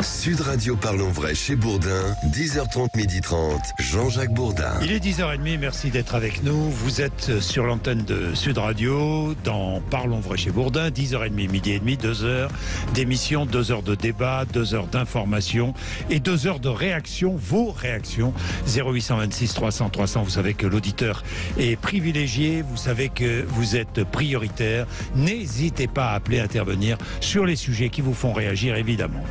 Sud Radio Parlons Vrai chez Bourdin, 10h30, 12h30, Jean-Jacques Bourdin. Il est 10h30, merci d'être avec nous. Vous êtes sur l'antenne de Sud Radio, dans Parlons Vrai chez Bourdin, 10h30, midi et demi, 2 heures d'émission, 2 heures de débat, 2 heures d'information et 2 heures de réaction, vos réactions. 0826 300 300, vous savez que l'auditeur est privilégié, vous savez que vous êtes prioritaire. N'hésitez pas à appeler, à intervenir sur les sujets qui vous font réagir, évidemment.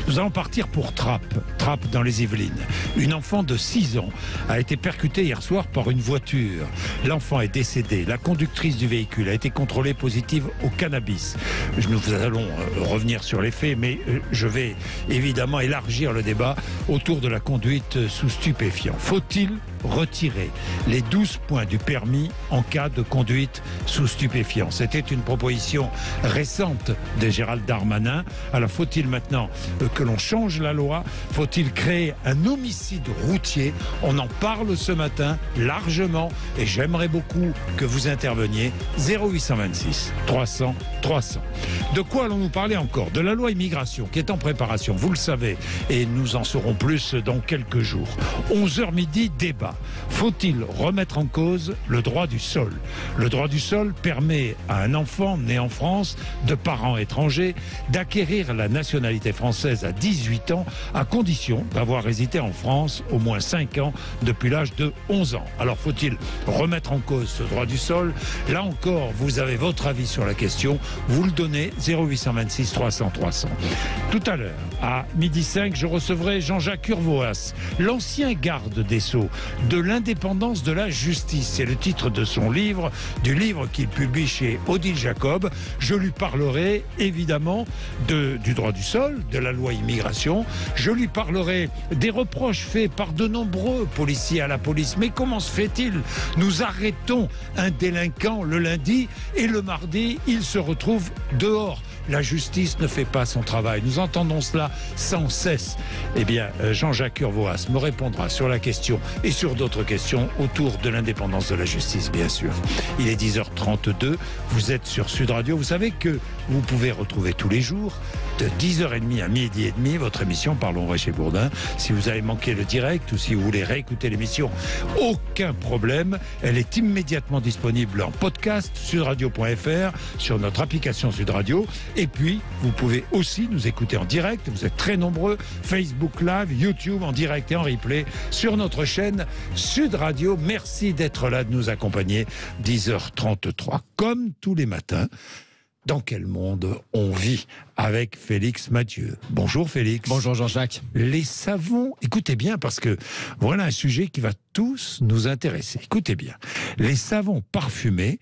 Nous allons partir pour Trappes dans les Yvelines. Une enfant de 6 ans a été percutée hier soir par une voiture. L'enfant est décédé. La conductrice du véhicule a été contrôlée positive au cannabis. Nous allons revenir sur les faits, mais je vais évidemment élargir le débat autour de la conduite sous stupéfiants. Faut-il retirer les 12 points du permis en cas de conduite sous stupéfiants? C'était une proposition récente de Gérald Darmanin. Alors faut-il maintenant que l'on change la loi? Faut-il créer un homicide routier? On en parle ce matin largement et j'aimerais beaucoup que vous interveniez. 0826 300 300. De quoi allons-nous parler encore? De la loi immigration qui est en préparation, vous le savez, et nous en saurons plus dans quelques jours. 11h midi, débat. Faut-il remettre en cause le droit du sol? Le droit du sol permet à un enfant né en France, de parents étrangers, d'acquérir la nationalité française à 18 ans, à condition d'avoir résidé en France au moins 5 ans depuis l'âge de 11 ans. Alors faut-il remettre en cause ce droit du sol? Là encore, vous avez votre avis sur la question. Vous le donnez, 0826 300 300. Tout à l'heure, à 12h05, je recevrai Jean-Jacques Urvoas, l'ancien garde des Sceaux, de l'indépendance de la justice. C'est le titre de son livre, du livre qu'il publie chez Odile Jacob. Je lui parlerai évidemment du droit du sol, de la loi immigration. Je lui parlerai des reproches faits par de nombreux policiers à la police. Mais comment se fait-il? Nous arrêtons un délinquant le lundi et le mardi, il se retrouve dehors. La justice ne fait pas son travail. Nous entendons cela sans cesse. Eh bien, Jean-Jacques Urvoas me répondra sur la question et sur d'autres questions autour de l'indépendance de la justice, bien sûr. Il est 10h32. Vous êtes sur Sud Radio. Vous savez que vous pouvez retrouver tous les jours, de 10h30 à midi et demi, votre émission Parlons Vrai chez Bourdin. Si vous avez manqué le direct ou si vous voulez réécouter l'émission, aucun problème. Elle est immédiatement disponible en podcast, sudradio.fr, sur notre application Sud Radio. Et puis, vous pouvez aussi nous écouter en direct. Vous êtes très nombreux. Facebook Live, YouTube en direct et en replay sur notre chaîne Sud Radio. Merci d'être là, de nous accompagner. 10h33. Comme tous les matins, dans quel monde on vit? Avec Félix Mathieu. Bonjour Félix. Bonjour Jean-Jacques. Les savons, écoutez bien parce que voilà un sujet qui va tous nous intéresser. Écoutez bien. Les savons parfumés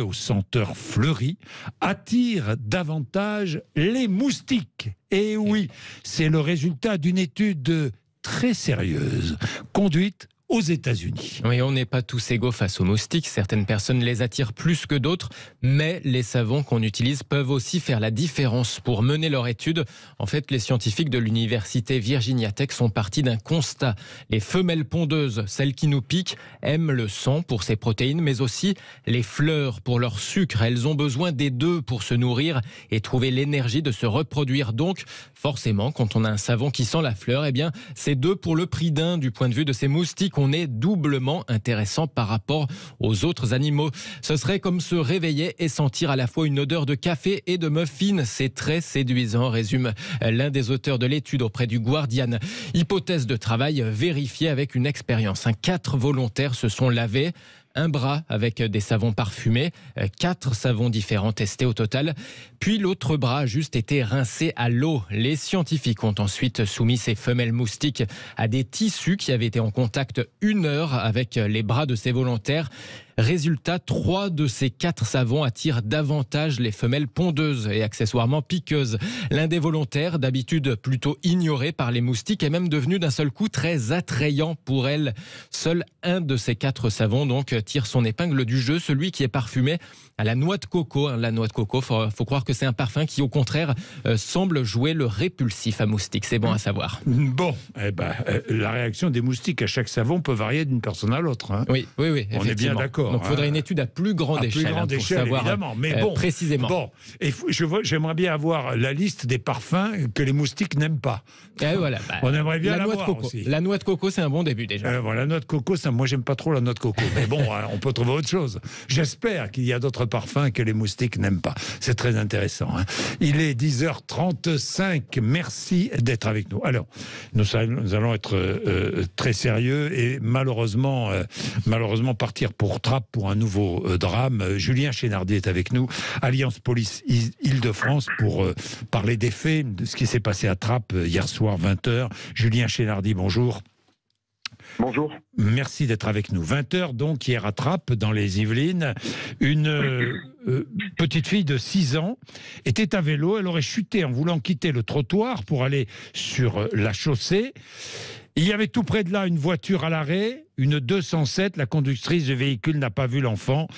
aux senteurs fleuries, attirent davantage les moustiques. Et oui, c'est le résultat d'une étude très sérieuse, conduite aux États-Unis. Oui, on n'est pas tous égaux face aux moustiques. Certaines personnes les attirent plus que d'autres, mais les savons qu'on utilise peuvent aussi faire la différence. Pour mener leur étude, en fait, les scientifiques de l'université Virginia Tech sont partis d'un constat. Les femelles pondeuses, celles qui nous piquent, aiment le sang pour ses protéines, mais aussi les fleurs pour leur sucre. Elles ont besoin des deux pour se nourrir et trouver l'énergie de se reproduire. Donc, forcément, quand on a un savon qui sent la fleur, eh bien, c'est deux pour le prix d'un. Du point de vue de ces moustiques, on est doublement intéressant par rapport aux autres animaux. Ce serait comme se réveiller et sentir à la fois une odeur de café et de muffins. C'est très séduisant, résume l'un des auteurs de l'étude auprès du Guardian. Hypothèse de travail vérifiée avec une expérience. 4 volontaires se sont lavés. Un bras avec des savons parfumés, 4 savons différents testés au total. Puis l'autre bras a juste été rincé à l'eau. Les scientifiques ont ensuite soumis ces femelles moustiques à des tissus qui avaient été en contact 1 heure avec les bras de ces volontaires. Résultat, 3 de ces 4 savons attirent davantage les femelles pondeuses et accessoirement piqueuses. L'un des volontaires, d'habitude plutôt ignoré par les moustiques, est même devenu d'un seul coup très attrayant pour elles. Seul un de ces 4 savons donc tire son épingle du jeu, celui qui est parfumé à la noix de coco. La noix de coco, faut croire que c'est un parfum qui au contraire semble jouer le répulsif à moustiques. C'est bon à savoir. Bon, la réaction des moustiques à chaque savon peut varier d'une personne à l'autre. Hein. Oui, on est bien d'accord. d'accord. Donc il faudrait une étude à plus grande échelle, pour savoir évidemment. Mais bon, précisément. Bon, et j'aimerais bien avoir la liste des parfums que les moustiques n'aiment pas. Et voilà, on aimerait bien la noix de coco. Aussi. La noix de coco, c'est un bon début déjà. Bon, la noix de coco, moi j'aime pas trop la noix de coco. Mais bon, on peut trouver autre chose. J'espère qu'il y a d'autres parfums que les moustiques n'aiment pas. C'est très intéressant. Hein. Il est 10h35. Merci d'être avec nous. Alors, nous allons être très sérieux et malheureusement partir pour Trappes pour un nouveau drame. Julien Chénardi est avec nous, Alliance Police Île-de-France, pour parler des faits, de ce qui s'est passé à Trappes hier soir 20h. Julien Chénardi, bonjour. Bonjour. Merci d'être avec nous. 20h donc hier à Trappes, dans les Yvelines, une petite fille de 6 ans était à vélo. Elle aurait chuté en voulant quitter le trottoir pour aller sur la chaussée. Il y avait tout près de là une voiture à l'arrêt, une 207. La conductrice du véhicule n'a pas vu l'enfant,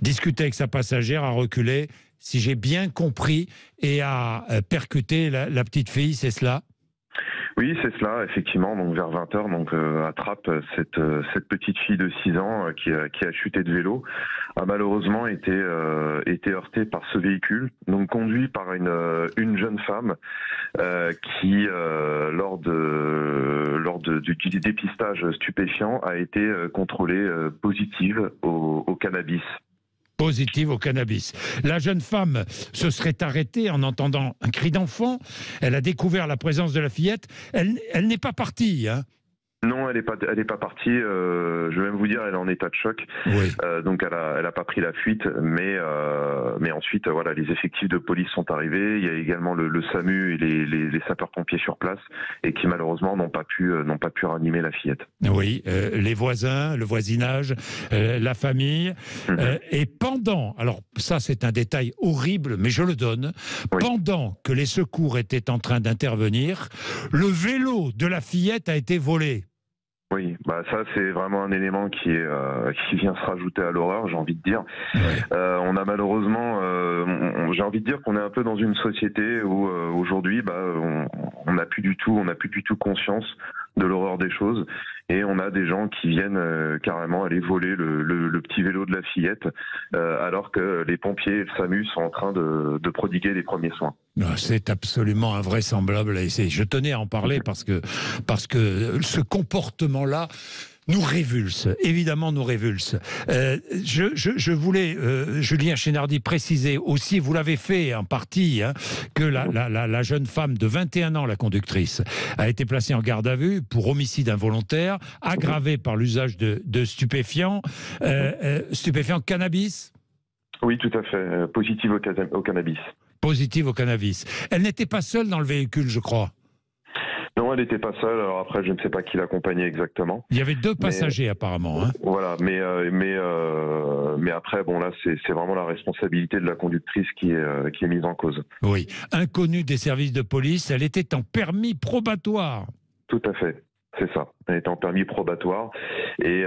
discutait avec sa passagère, a reculé, si j'ai bien compris, et a percuté la petite fille, c'est cela ? Oui, c'est cela, effectivement. Donc vers 20h, donc à Trappes, cette petite fille de 6 ans qui a chuté de vélo a malheureusement été heurtée par ce véhicule, donc conduit par une jeune femme qui, lors du dépistage stupéfiant, a été contrôlée positive au cannabis. Positive au cannabis. La jeune femme se serait arrêtée en entendant un cri d'enfant. Elle a découvert la présence de la fillette. Elle n'est pas partie, hein. Non, elle est pas partie. Je vais même vous dire, elle est en état de choc. Oui. Donc elle a pas pris la fuite, mais ensuite voilà, les effectifs de police sont arrivés. Il y a également le SAMU et les sapeurs-pompiers sur place et qui malheureusement n'ont pas pu ranimer la fillette. Oui, les voisins, le voisinage, la famille. Et pendant, alors ça c'est un détail horrible, mais je le donne. Oui. Pendant que les secours étaient en train d'intervenir, le vélo de la fillette a été volé. Oui, ça c'est vraiment un élément qui vient se rajouter à l'horreur, j'ai envie de dire. Ouais. On a malheureusement, j'ai envie de dire qu'on est un peu dans une société où aujourd'hui, on n'a plus du tout conscience de l'horreur des choses, et on a des gens qui viennent carrément aller voler le petit vélo de la fillette, alors que les pompiers et le SAMU sont en train de prodiguer les premiers soins. C'est absolument invraisemblable, et je tenais à en parler parce que ce comportement-là nous révulse, évidemment nous révulse. Je voulais, Julien Chénardi, préciser aussi, vous l'avez fait en partie, hein, que la jeune femme de 21 ans, la conductrice, a été placée en garde à vue pour homicide involontaire, aggravé par l'usage de stupéfiants. Stupéfiants cannabis ? Oui, tout à fait. Positive au cannabis. Positive au cannabis. Elle n'était pas seule dans le véhicule, je crois. Non, elle n'était pas seule. Alors après, je ne sais pas qui l'accompagnait exactement. Il y avait 2 passagers apparemment. Hein. Voilà, mais après, bon là, c'est vraiment la responsabilité de la conductrice qui est mise en cause. Oui, inconnue des services de police, elle était en permis probatoire. Tout à fait. C'est ça. Elle était en permis probatoire et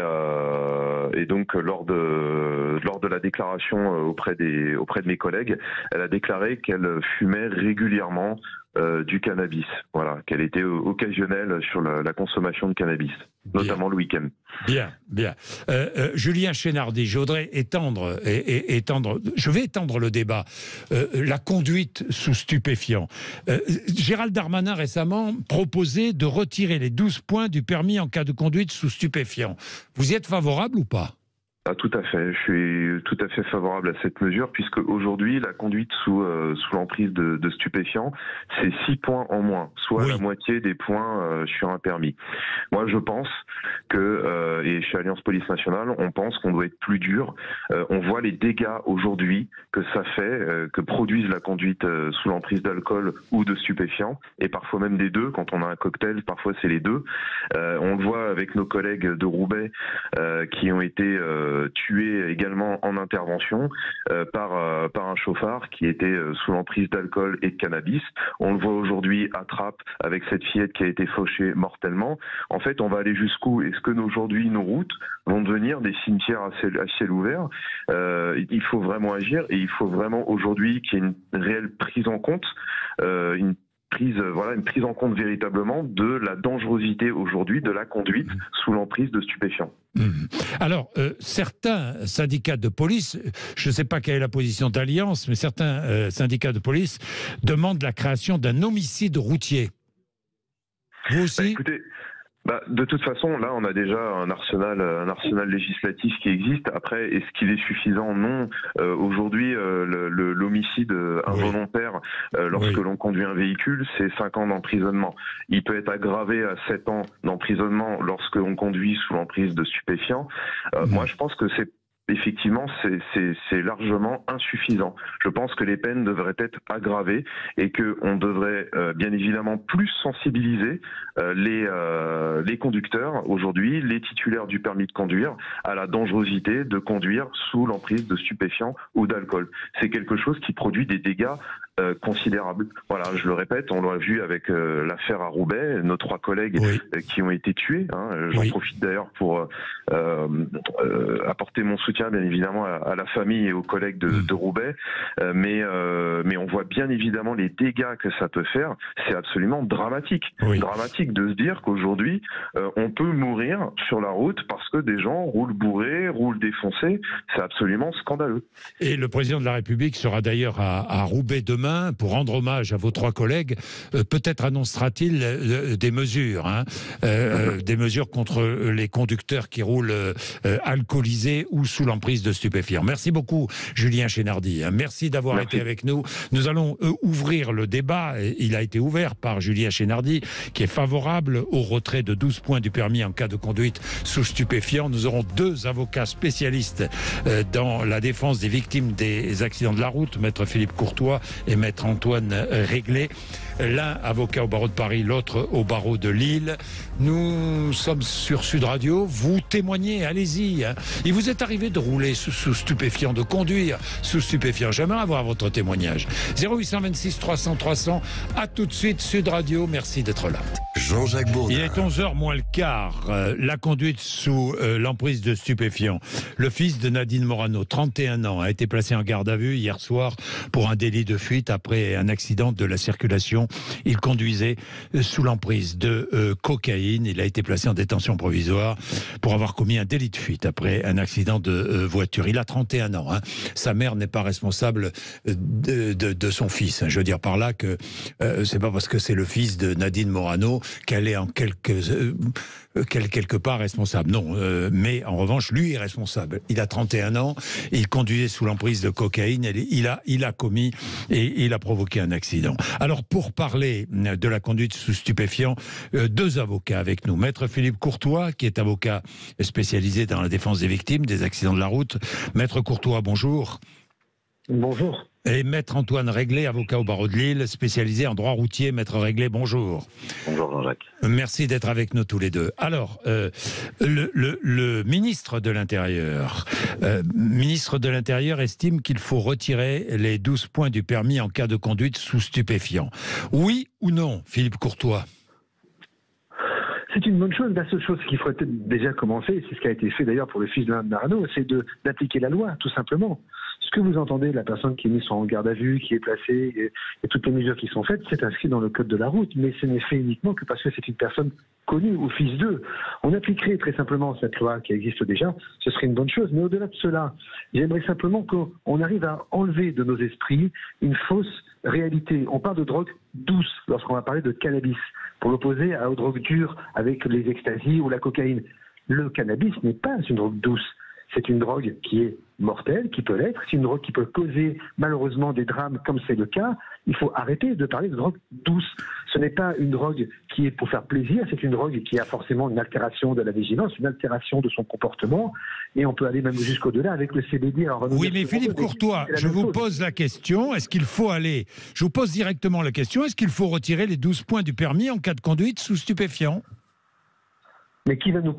donc lors de la déclaration auprès de mes collègues, elle a déclaré qu'elle fumait régulièrement du cannabis. Voilà, qu'elle était occasionnelle sur la consommation de cannabis, notamment le week-end. Bien. Julien Chénardi, je voudrais je vais étendre le débat. La conduite sous stupéfiants. Gérald Darmanin récemment proposait de retirer les 12 points du permis en cas de conduite sous stupéfiants. Vous y êtes favorable ou pas ? Ah, tout à fait. Je suis tout à fait favorable à cette mesure, puisque aujourd'hui, la conduite sous l'emprise de stupéfiants, c'est 6 points en moins, soit la moitié des points sur un permis. Moi, je pense que, et chez Alliance Police Nationale, on pense qu'on doit être plus dur. On voit les dégâts aujourd'hui que ça fait, que produisent la conduite sous l'emprise d'alcool ou de stupéfiants, et parfois même des deux. Quand on a un cocktail, parfois c'est les deux. On le voit avec nos collègues de Roubaix qui ont été tué également en intervention par un chauffard qui était sous l'emprise d'alcool et de cannabis. On le voit aujourd'hui à Trappes avec cette fillette qui a été fauchée mortellement. En fait, on va aller jusqu'où? Est-ce que aujourd'hui nos routes vont devenir des cimetières à ciel ouvert? Il faut vraiment agir, et il faut vraiment aujourd'hui qu'il y ait une réelle prise en compte, une prise en compte véritablement de la dangerosité aujourd'hui de la conduite sous l'emprise de stupéfiants. Alors, certains syndicats de police, je ne sais pas quelle est la position d'Alliance, mais certains syndicats de police demandent la création d'un homicide routier. Vous aussi ? Écoutez, de toute façon, là, on a déjà un arsenal législatif qui existe. Après, est-ce qu'il est suffisant ? Non. Aujourd'hui, l'homicide involontaire, lorsque l'on conduit un véhicule, c'est 5 ans d'emprisonnement. Il peut être aggravé à 7 ans d'emprisonnement lorsque l'on conduit sous l'emprise de stupéfiants. Moi, je pense que effectivement, c'est largement insuffisant. Je pense que les peines devraient être aggravées et qu'on devrait bien évidemment plus sensibiliser les conducteurs aujourd'hui, les titulaires du permis de conduire, à la dangerosité de conduire sous l'emprise de stupéfiants ou d'alcool. C'est quelque chose qui produit des dégâts considérables. Voilà, je le répète, on l'a vu avec l'affaire à Roubaix, nos 3 collègues qui ont été tués. J'en profite d'ailleurs pour apporter mon soutien bien évidemment à la famille et aux collègues de Roubaix, mais on voit bien évidemment les dégâts que ça peut faire. C'est absolument dramatique. Dramatique de se dire qu'aujourd'hui on peut mourir sur la route parce que des gens roulent bourrés, roulent défoncés. C'est absolument scandaleux. Et le président de la République sera d'ailleurs à Roubaix demain pour rendre hommage à vos 3 collègues. Peut-être annoncera-t-il des mesures, des mesures contre les conducteurs qui roulent alcoolisés ou sous l'emprise de stupéfiants. Merci beaucoup, Julien Chénardi. Merci d'avoir été avec nous. Nous allons ouvrir le débat. Il a été ouvert par Julien Chénardi, qui est favorable au retrait de 12 points du permis en cas de conduite sous stupéfiants. Nous aurons 2 avocats spécialistes dans la défense des victimes des accidents de la route, maître Philippe Courtois et maître Antoine Réglet. L'un avocat au barreau de Paris, l'autre au barreau de Lille. Nous sommes sur Sud Radio. Vous témoignez, allez-y. Il vous est arrivé de rouler sous stupéfiants, de conduire sous stupéfiants. J'aimerais avoir votre témoignage. 0826 300 300. À tout de suite, Sud Radio. Merci d'être là. Jean-Jacques Bourdin. Il est 11h moins le quart. La conduite sous l'emprise de stupéfiants. Le fils de Nadine Morano, 31 ans, a été placé en garde à vue hier soir pour un délit de fuite après un accident de la circulation. Il conduisait sous l'emprise de cocaïne. Il a été placé en détention provisoire pour avoir commis un délit de fuite après un accident de voiture. Il a 31 ans. Sa mère n'est pas responsable de son fils. Je veux dire par là que c'est pas parce que c'est le fils de Nadine Morano qu'elle est en quelque part responsable. Non, mais en revanche, lui est responsable. Il a 31 ans, il conduisait sous l'emprise de cocaïne, il a commis et il a provoqué un accident. Alors, pour parler de la conduite sous stupéfiants, 2 avocats avec nous. Maître Philippe Courtois, qui est avocat spécialisé dans la défense des victimes des accidents de la route. Maître Courtois, bonjour. Bonjour. Et maître Antoine Réglet, avocat au barreau de Lille, spécialisé en droit routier. Maître Réglet, bonjour. Bonjour Jean-Jacques. Merci d'être avec nous tous les 2. Alors, le ministre de l'Intérieur estime qu'il faut retirer les 12 points du permis en cas de conduite sous stupéfiants. Oui ou non, Philippe Courtois ? C'est une bonne chose. La seule chose qu'il faudrait peut-être déjà commencer, c'est ce qui a été fait d'ailleurs pour le fils de Marano, c'est d'appliquer la loi, tout simplement. Ce que vous entendez, la personne qui est mise en garde à vue, qui est placée, et toutes les mesures qui sont faites, c'est inscrit dans le code de la route, mais ce n'est fait uniquement que parce que c'est une personne connue ou fils d'eux. On appliquerait très simplement cette loi qui existe déjà, ce serait une bonne chose. Mais au-delà de cela, j'aimerais simplement qu'on arrive à enlever de nos esprits une fausse réalité. On parle de drogue douce lorsqu'on va parler de cannabis, pour l'opposer aux drogues dures avec les extasies ou la cocaïne. Le cannabis n'est pas une drogue douce. C'est une drogue qui est mortelle, qui peut l'être. C'est une drogue qui peut causer malheureusement des drames comme c'est le cas. Il faut arrêter de parler de drogue douce. Ce n'est pas une drogue qui est pour faire plaisir, c'est une drogue qui a forcément une altération de la vigilance, une altération de son comportement. Et on peut aller même jusqu'au-delà avec le CBD. Alors, oui, mais Philippe Courtois, je vous pose la question, est-ce qu'il faut aller... Je vous pose directement la question, est-ce qu'il faut retirer les 12 points du permis en cas de conduite sous stupéfiants ? Mais qui va nous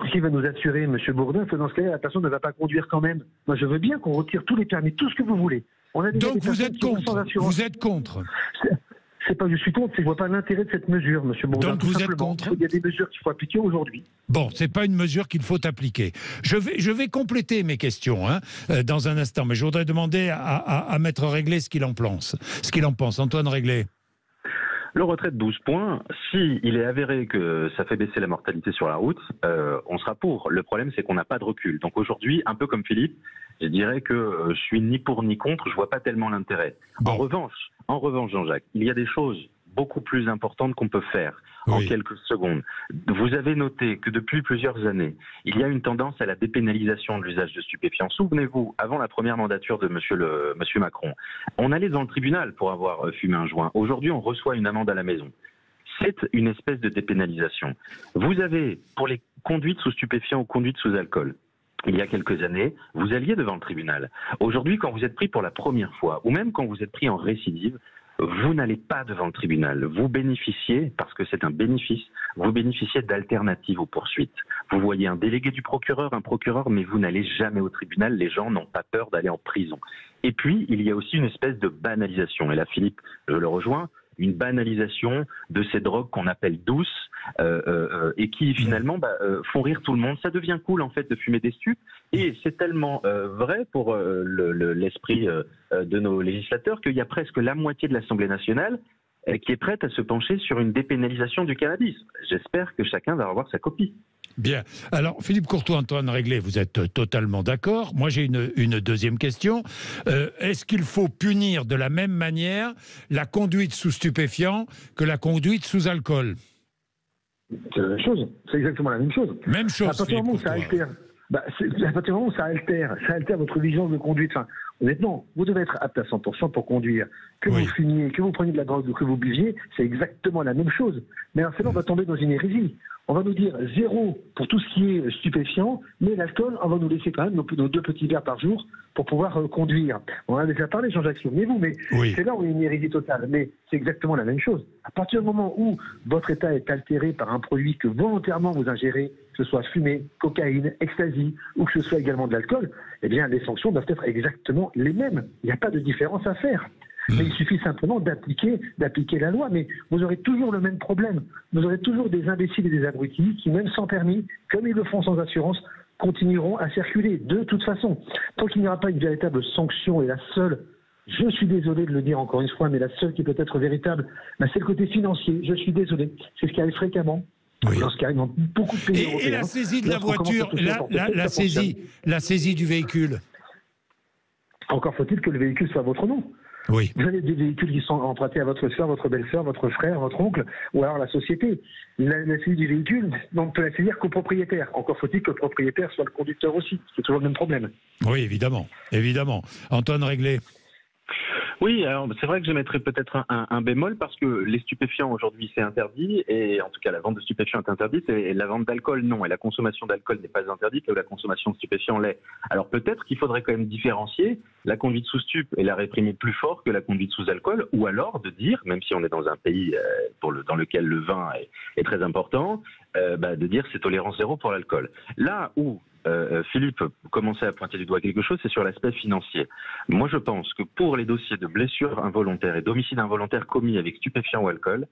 assurer, M. Bourdin, que dans ce cas-là, la personne ne va pas conduire quand même? Moi, je veux bien qu'on retire tous les permis, tout ce que vous voulez. Donc vous êtes contre? Vous êtes contre? C'est pas que je suis contre, c'est que je vois pas l'intérêt de cette mesure, M. Bourdin. Donc vous êtes contre? Il y a des mesures qu'il faut appliquer aujourd'hui. Bon, c'est pas une mesure qu'il faut appliquer. Je vais compléter mes questions dans un instant, mais je voudrais demander à Maître Réglet ce qu'il en pense. Antoine Réglet. Le retrait de 12 points, si il est avéré que ça fait baisser la mortalité sur la route, on sera pour. Le problème, c'est qu'on n'a pas de recul. Donc aujourd'hui, un peu comme Philippe, je dirais que je suis ni pour ni contre, je vois pas tellement l'intérêt. Bon. En revanche, Jean-Jacques, il y a des choses beaucoup plus importantes qu'on peut faire en quelques secondes. Vous avez noté que depuis plusieurs années, il y a une tendance à la dépénalisation de l'usage de stupéfiants. Souvenez-vous, avant la première mandature de monsieur Macron, on allait devant le tribunal pour avoir fumé un joint. Aujourd'hui, on reçoit une amende à la maison. C'est une espèce de dépénalisation. Vous avez, pour les conduites sous stupéfiants ou conduites sous alcool, il y a quelques années, vous alliez devant le tribunal. Aujourd'hui, quand vous êtes pris pour la première fois, ou même quand vous êtes pris en récidive, vous n'allez pas devant le tribunal. Vous bénéficiez, parce que c'est un bénéfice, vous bénéficiez d'alternatives aux poursuites. Vous voyez un délégué du procureur, un procureur, mais vous n'allez jamais au tribunal. Les gens n'ont pas peur d'aller en prison. Et puis, il y a aussi une espèce de banalisation. Et là, Philippe, je le rejoins, une banalisation de ces drogues qu'on appelle douces et qui finalement font rire tout le monde. Ça devient cool en fait de fumer des stupes et c'est tellement vrai pour l'esprit de nos législateurs qu'il y a presque la moitié de l'Assemblée nationale qui est prête à se pencher sur une dépénalisation du cannabis. J'espère que chacun va revoir sa copie. Bien. Alors, Philippe Courtois, Antoine Réglet, vous êtes totalement d'accord. Moi, j'ai une deuxième question. Est-ce qu'il faut punir de la même manière la conduite sous stupéfiants que la conduite sous alcool? C'est la même chose. C'est exactement la même chose. Même chose, à partir du moment où ça altère, à partir du moment où ça altère votre vision de conduite. Enfin, honnêtement, vous devez être apte à 100% pour conduire. Que vous fumiez, que vous preniez de la drogue ou que vous buviez, c'est exactement la même chose. Mais alors, cela, on va tomber dans une hérésie. On va nous dire 0 pour tout ce qui est stupéfiant, mais l'alcool, on va nous laisser quand même nos 2 petits verres par jour pour pouvoir conduire. On en a déjà parlé, Jean-Jacques, souvenez-vous, mais c'est là où il y a une hérésie totale. Mais c'est exactement la même chose. À partir du moment où votre état est altéré par un produit que volontairement vous ingérez, que ce soit fumée, cocaïne, ecstasy, ou que ce soit également de l'alcool, eh bien, les sanctions doivent être exactement les mêmes. Il n'y a pas de différence à faire. Mais il suffit simplement d'appliquer la loi. Mais vous aurez toujours le même problème. Vous aurez toujours des imbéciles et des abrutis qui, même sans permis, comme ils le font sans assurance, continueront à circuler de toute façon. Tant qu'il n'y aura pas une véritable sanction, et la seule, je suis désolé de le dire encore une fois, mais la seule qui peut être véritable, c'est le côté financier. Je suis désolé. C'est ce qui arrive fréquemment. Lorsqu'il arrive dans beaucoup de pays européens. Et la saisie de la voiture, la saisie du véhicule. Encore faut-il que le véhicule soit à votre nom. Oui. Vous avez des véhicules qui sont empruntés à votre soeur, votre belle-sœur, votre frère, votre oncle, ou alors la société. La saisie du véhicule, on ne peut la saisir qu'au propriétaire. Encore faut-il que le propriétaire soit le conducteur aussi. C'est toujours le même problème. Oui, évidemment. Antoine Réglet. Oui, alors c'est vrai que je mettrais peut-être un bémol parce que les stupéfiants aujourd'hui c'est interdit et en tout cas la vente de stupéfiants est interdite et la vente d'alcool non et la consommation d'alcool n'est pas interdite et la consommation de stupéfiants l'est. Alors peut-être qu'il faudrait quand même différencier la conduite sous stup et la réprimer plus fort que la conduite sous alcool ou alors de dire, même si on est dans un pays dans lequel le vin est très important, de dire c'est tolérance zéro pour l'alcool. Là où Philippe commençait à pointer du doigt quelque chose, c'est sur l'aspect financier. Moi, je pense que pour les dossiers de blessures involontaires et d'homicide involontaire commis avec stupéfiants ou alcool,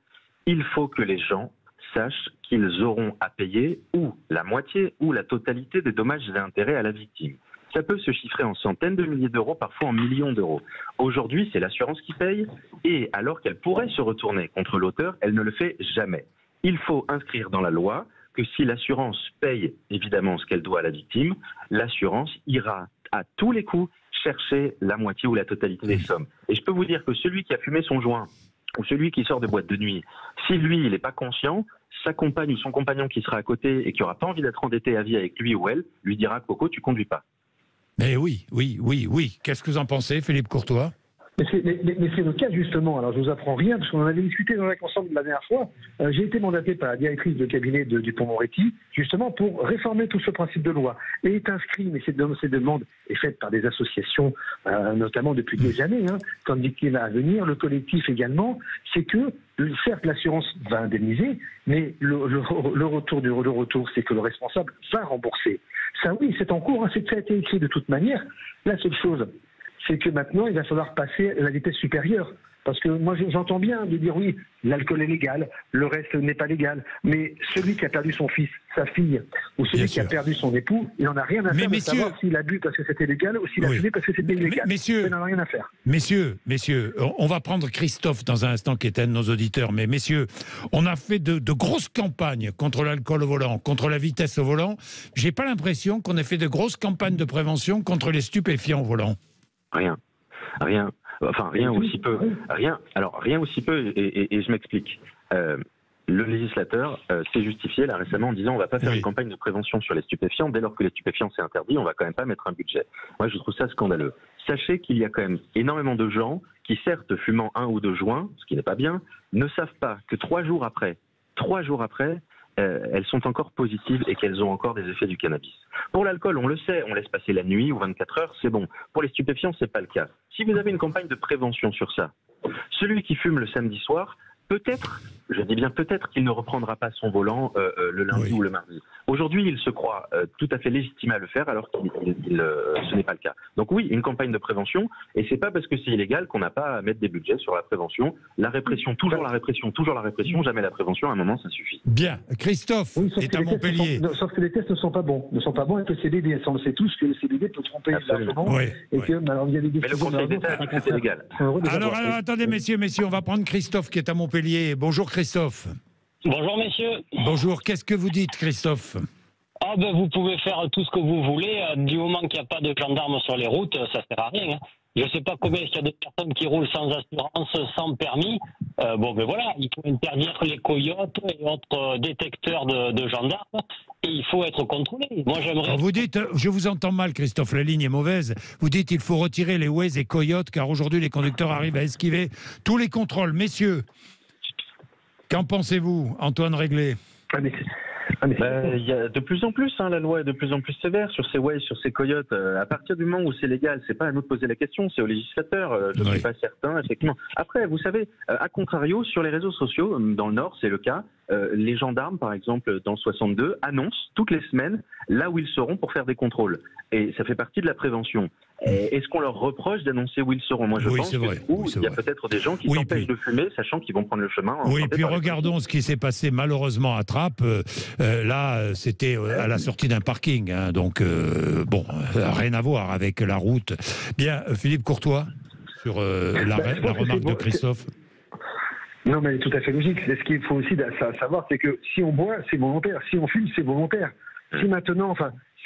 il faut que les gens sachent qu'ils auront à payer ou la moitié ou la totalité des dommages et intérêts à la victime. Ça peut se chiffrer en centaines de milliers d'euros, parfois en millions d'euros. Aujourd'hui, c'est l'assurance qui paye et alors qu'elle pourrait se retourner contre l'auteur, elle ne le fait jamais. Il faut inscrire dans la loi que si l'assurance paye évidemment ce qu'elle doit à la victime, l'assurance ira à tous les coups chercher la moitié ou la totalité des sommes. Et je peux vous dire que celui qui a fumé son joint ou celui qui sort de boîte de nuit, si lui il n'est pas conscient, sa compagne ou son compagnon qui sera à côté et qui n'aura pas envie d'être endetté à vie avec lui ou elle, lui dira « Coco, tu conduis pas ». Mais oui. Qu'est-ce que vous en pensez, Philippe Courtois ? Mais c'est le cas justement. Alors je vous apprends rien parce qu'on en avait discuté dans ensemble la dernière fois. J'ai été mandaté par la directrice de cabinet de Dupond-Moretti justement pour réformer tout ce principe de loi. Et est inscrit, mais cette demande est faite par des associations, notamment depuis des années, comme Victimes à venir, le collectif également, c'est que certes l'assurance va indemniser, mais le retour, c'est que le responsable va rembourser. Ça oui, c'est en cours, ça a été écrit de toute manière. La seule chose, c'est que maintenant, il va falloir passer à la vitesse supérieure. Parce que moi, j'entends bien de dire oui, l'alcool est légal, le reste n'est pas légal. Mais celui qui a perdu son fils, sa fille, ou celui qui a perdu son époux, il n'en a rien à faire de savoir s'il a bu parce que c'était légal ou s'il a fumé parce que c'était illégal. Il n'en a rien à faire. Messieurs, on va prendre Christophe dans un instant qui est un de nos auditeurs. Mais messieurs, on a fait de grosses campagnes contre l'alcool au volant, contre la vitesse au volant. J'ai pas l'impression qu'on ait fait de grosses campagnes de prévention contre les stupéfiants au volant. Rien. Enfin, rien aussi peu. Rien aussi peu, et je m'explique. Le législateur s'est justifié là récemment en disant on va pas faire une campagne de prévention sur les stupéfiants, dès lors que les stupéfiants c'est interdit, on va quand même pas mettre un budget. Moi je trouve ça scandaleux. Sachez qu'il y a quand même énormément de gens qui, certes fumant 1 ou 2 joints, ce qui n'est pas bien, ne savent pas que 3 jours après, elles sont encore positives et qu'elles ont encore des effets du cannabis. Pour l'alcool, on le sait, on laisse passer la nuit ou 24 heures, c'est bon. Pour les stupéfiants, c'est pas le cas. Si vous avez une campagne de prévention sur ça, celui qui fume le samedi soir, peut-être, je dis bien peut-être qu'il ne reprendra pas son volant le lundi ou le mardi. Aujourd'hui, il se croit tout à fait légitimé à le faire alors que ce n'est pas le cas. Donc oui, une campagne de prévention, et c'est pas parce que c'est illégal qu'on n'a pas à mettre des budgets sur la prévention. La répression, toujours la répression, jamais la prévention, à un moment ça suffit. Bien, Christophe est à Montpellier. Sauf que les tests ne sont pas bons, et que le CBD, on sait tous que le CBD peut tromper largement. Mais le Conseil d'État a dit que c'était légal. Alors attendez messieurs, on va prendre Christophe qui est à Montpellier. Bonjour Christophe. Bonjour messieurs. Bonjour, qu'est-ce que vous dites Christophe? Vous pouvez faire tout ce que vous voulez, du moment qu'il n'y a pas de gendarmes sur les routes, ça sert à rien. Je ne sais pas combien il y a de personnes qui roulent sans assurance, sans permis. Voilà, il faut interdire les coyotes et autres détecteurs de gendarmes, et il faut être contrôlé. Moi, j'aimerais... Alors vous dites, je vous entends mal Christophe, la ligne est mauvaise, vous dites il faut retirer les Waze et coyotes, car aujourd'hui les conducteurs arrivent à esquiver tous les contrôles. Messieurs, qu'en pensez-vous, Antoine Réglé? Il y a de plus en plus, la loi est de plus en plus sévère sur ces Waze, sur ces coyotes. À partir du moment où c'est légal, c'est pas à nous de poser la question, c'est au législateur. Je ne suis pas certain, effectivement. Après, vous savez, à contrario, sur les réseaux sociaux, dans le Nord, c'est le cas, les gendarmes, par exemple, dans le 62, annoncent toutes les semaines là où ils seront pour faire des contrôles. Et ça fait partie de la prévention. Est-ce qu'on leur reproche d'annoncer où ils seront? Moi, je pense qu'il y a peut-être des gens qui s'empêchent de fumer, sachant qu'ils vont prendre le chemin. Puis regardons ce qui s'est passé malheureusement à Trappes. Là, c'était à la sortie d'un parking. Donc, rien à voir avec la route. Bien, Philippe Courtois, sur la remarque de Christophe. Non, mais tout à fait logique. Ce qu'il faut aussi savoir, c'est que si on boit, c'est volontaire. Si on fume, c'est volontaire. Si maintenant,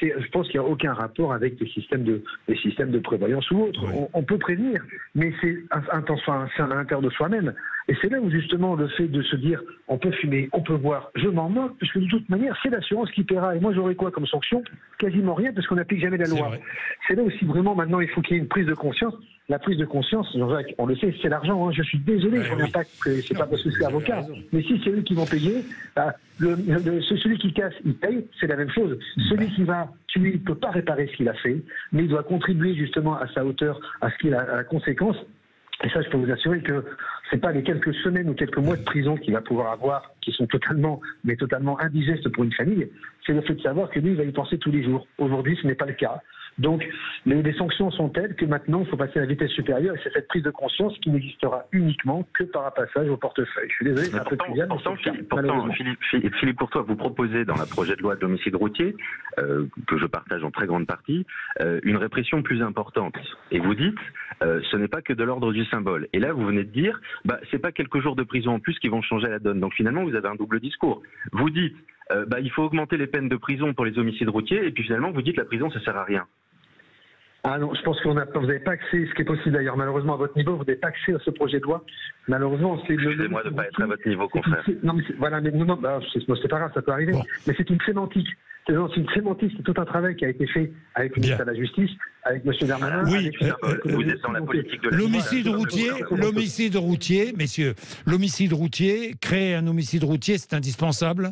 je pense qu'il n'y a aucun rapport avec les systèmes de prévoyance ou autres. On peut prévenir, mais c'est à l'intérieur de soi-même. Et c'est là où justement le fait de se dire on peut fumer, on peut boire, je m'en moque, puisque de toute manière c'est l'assurance qui paiera. Et moi j'aurai quoi comme sanction? Quasiment rien, parce qu'on n'applique jamais la loi. C'est là aussi vraiment maintenant il faut qu'il y ait une prise de conscience. La prise de conscience, Jean-Jacques, on le sait, c'est l'argent. Je suis désolé, je ne reviens pas que c'est pas parce que c'est avocat. Mais si c'est eux qui vont payer, celui qui casse, il paye, c'est la même chose. Celui qui va tuer, il ne peut pas réparer ce qu'il a fait, mais il doit contribuer justement à sa hauteur, à ce qu'il a, à la conséquence. Et ça, je peux vous assurer que c'est pas les quelques semaines ou quelques mois de prison qu'il va pouvoir avoir, qui sont totalement indigestes pour une famille. C'est le fait de savoir que lui, il va y penser tous les jours. Aujourd'hui, ce n'est pas le cas. Donc, les sanctions sont telles que maintenant, il faut passer à la vitesse supérieure, et c'est cette prise de conscience qui n'existera uniquement que par un passage au portefeuille. Je suis désolé, c'est un peu trivial. Pourtant, Philippe Courtois, vous proposez dans le projet de loi de l'homicide routier, que je partage en très grande partie, une répression plus importante. Et vous dites, ce n'est pas que de l'ordre du symbole. Et là, vous venez de dire, c'est pas quelques jours de prison en plus qui vont changer la donne. Donc finalement, vous avez un double discours. Vous dites, il faut augmenter les peines de prison pour les homicides routiers, et puis finalement, vous dites la prison, ça sert à rien. Ah non, je pense que vous n'avez pas accès, ce qui est possible d'ailleurs, malheureusement à votre niveau, vous n'avez pas accès à ce projet de loi. Malheureusement, c'est... Excusez-moi de ne pas être à votre niveau, confrère. Non, mais c'est pas grave, ça peut arriver. Bon. Mais c'est une sémantique. C'est une sémantique, c'est tout un travail qui a été fait avec le ministère de la Justice, avec M. Darmanin. Oui, vous êtes dans la politique de l'homicide routier, messieurs, l'homicide routier, créer un homicide routier, c'est indispensable?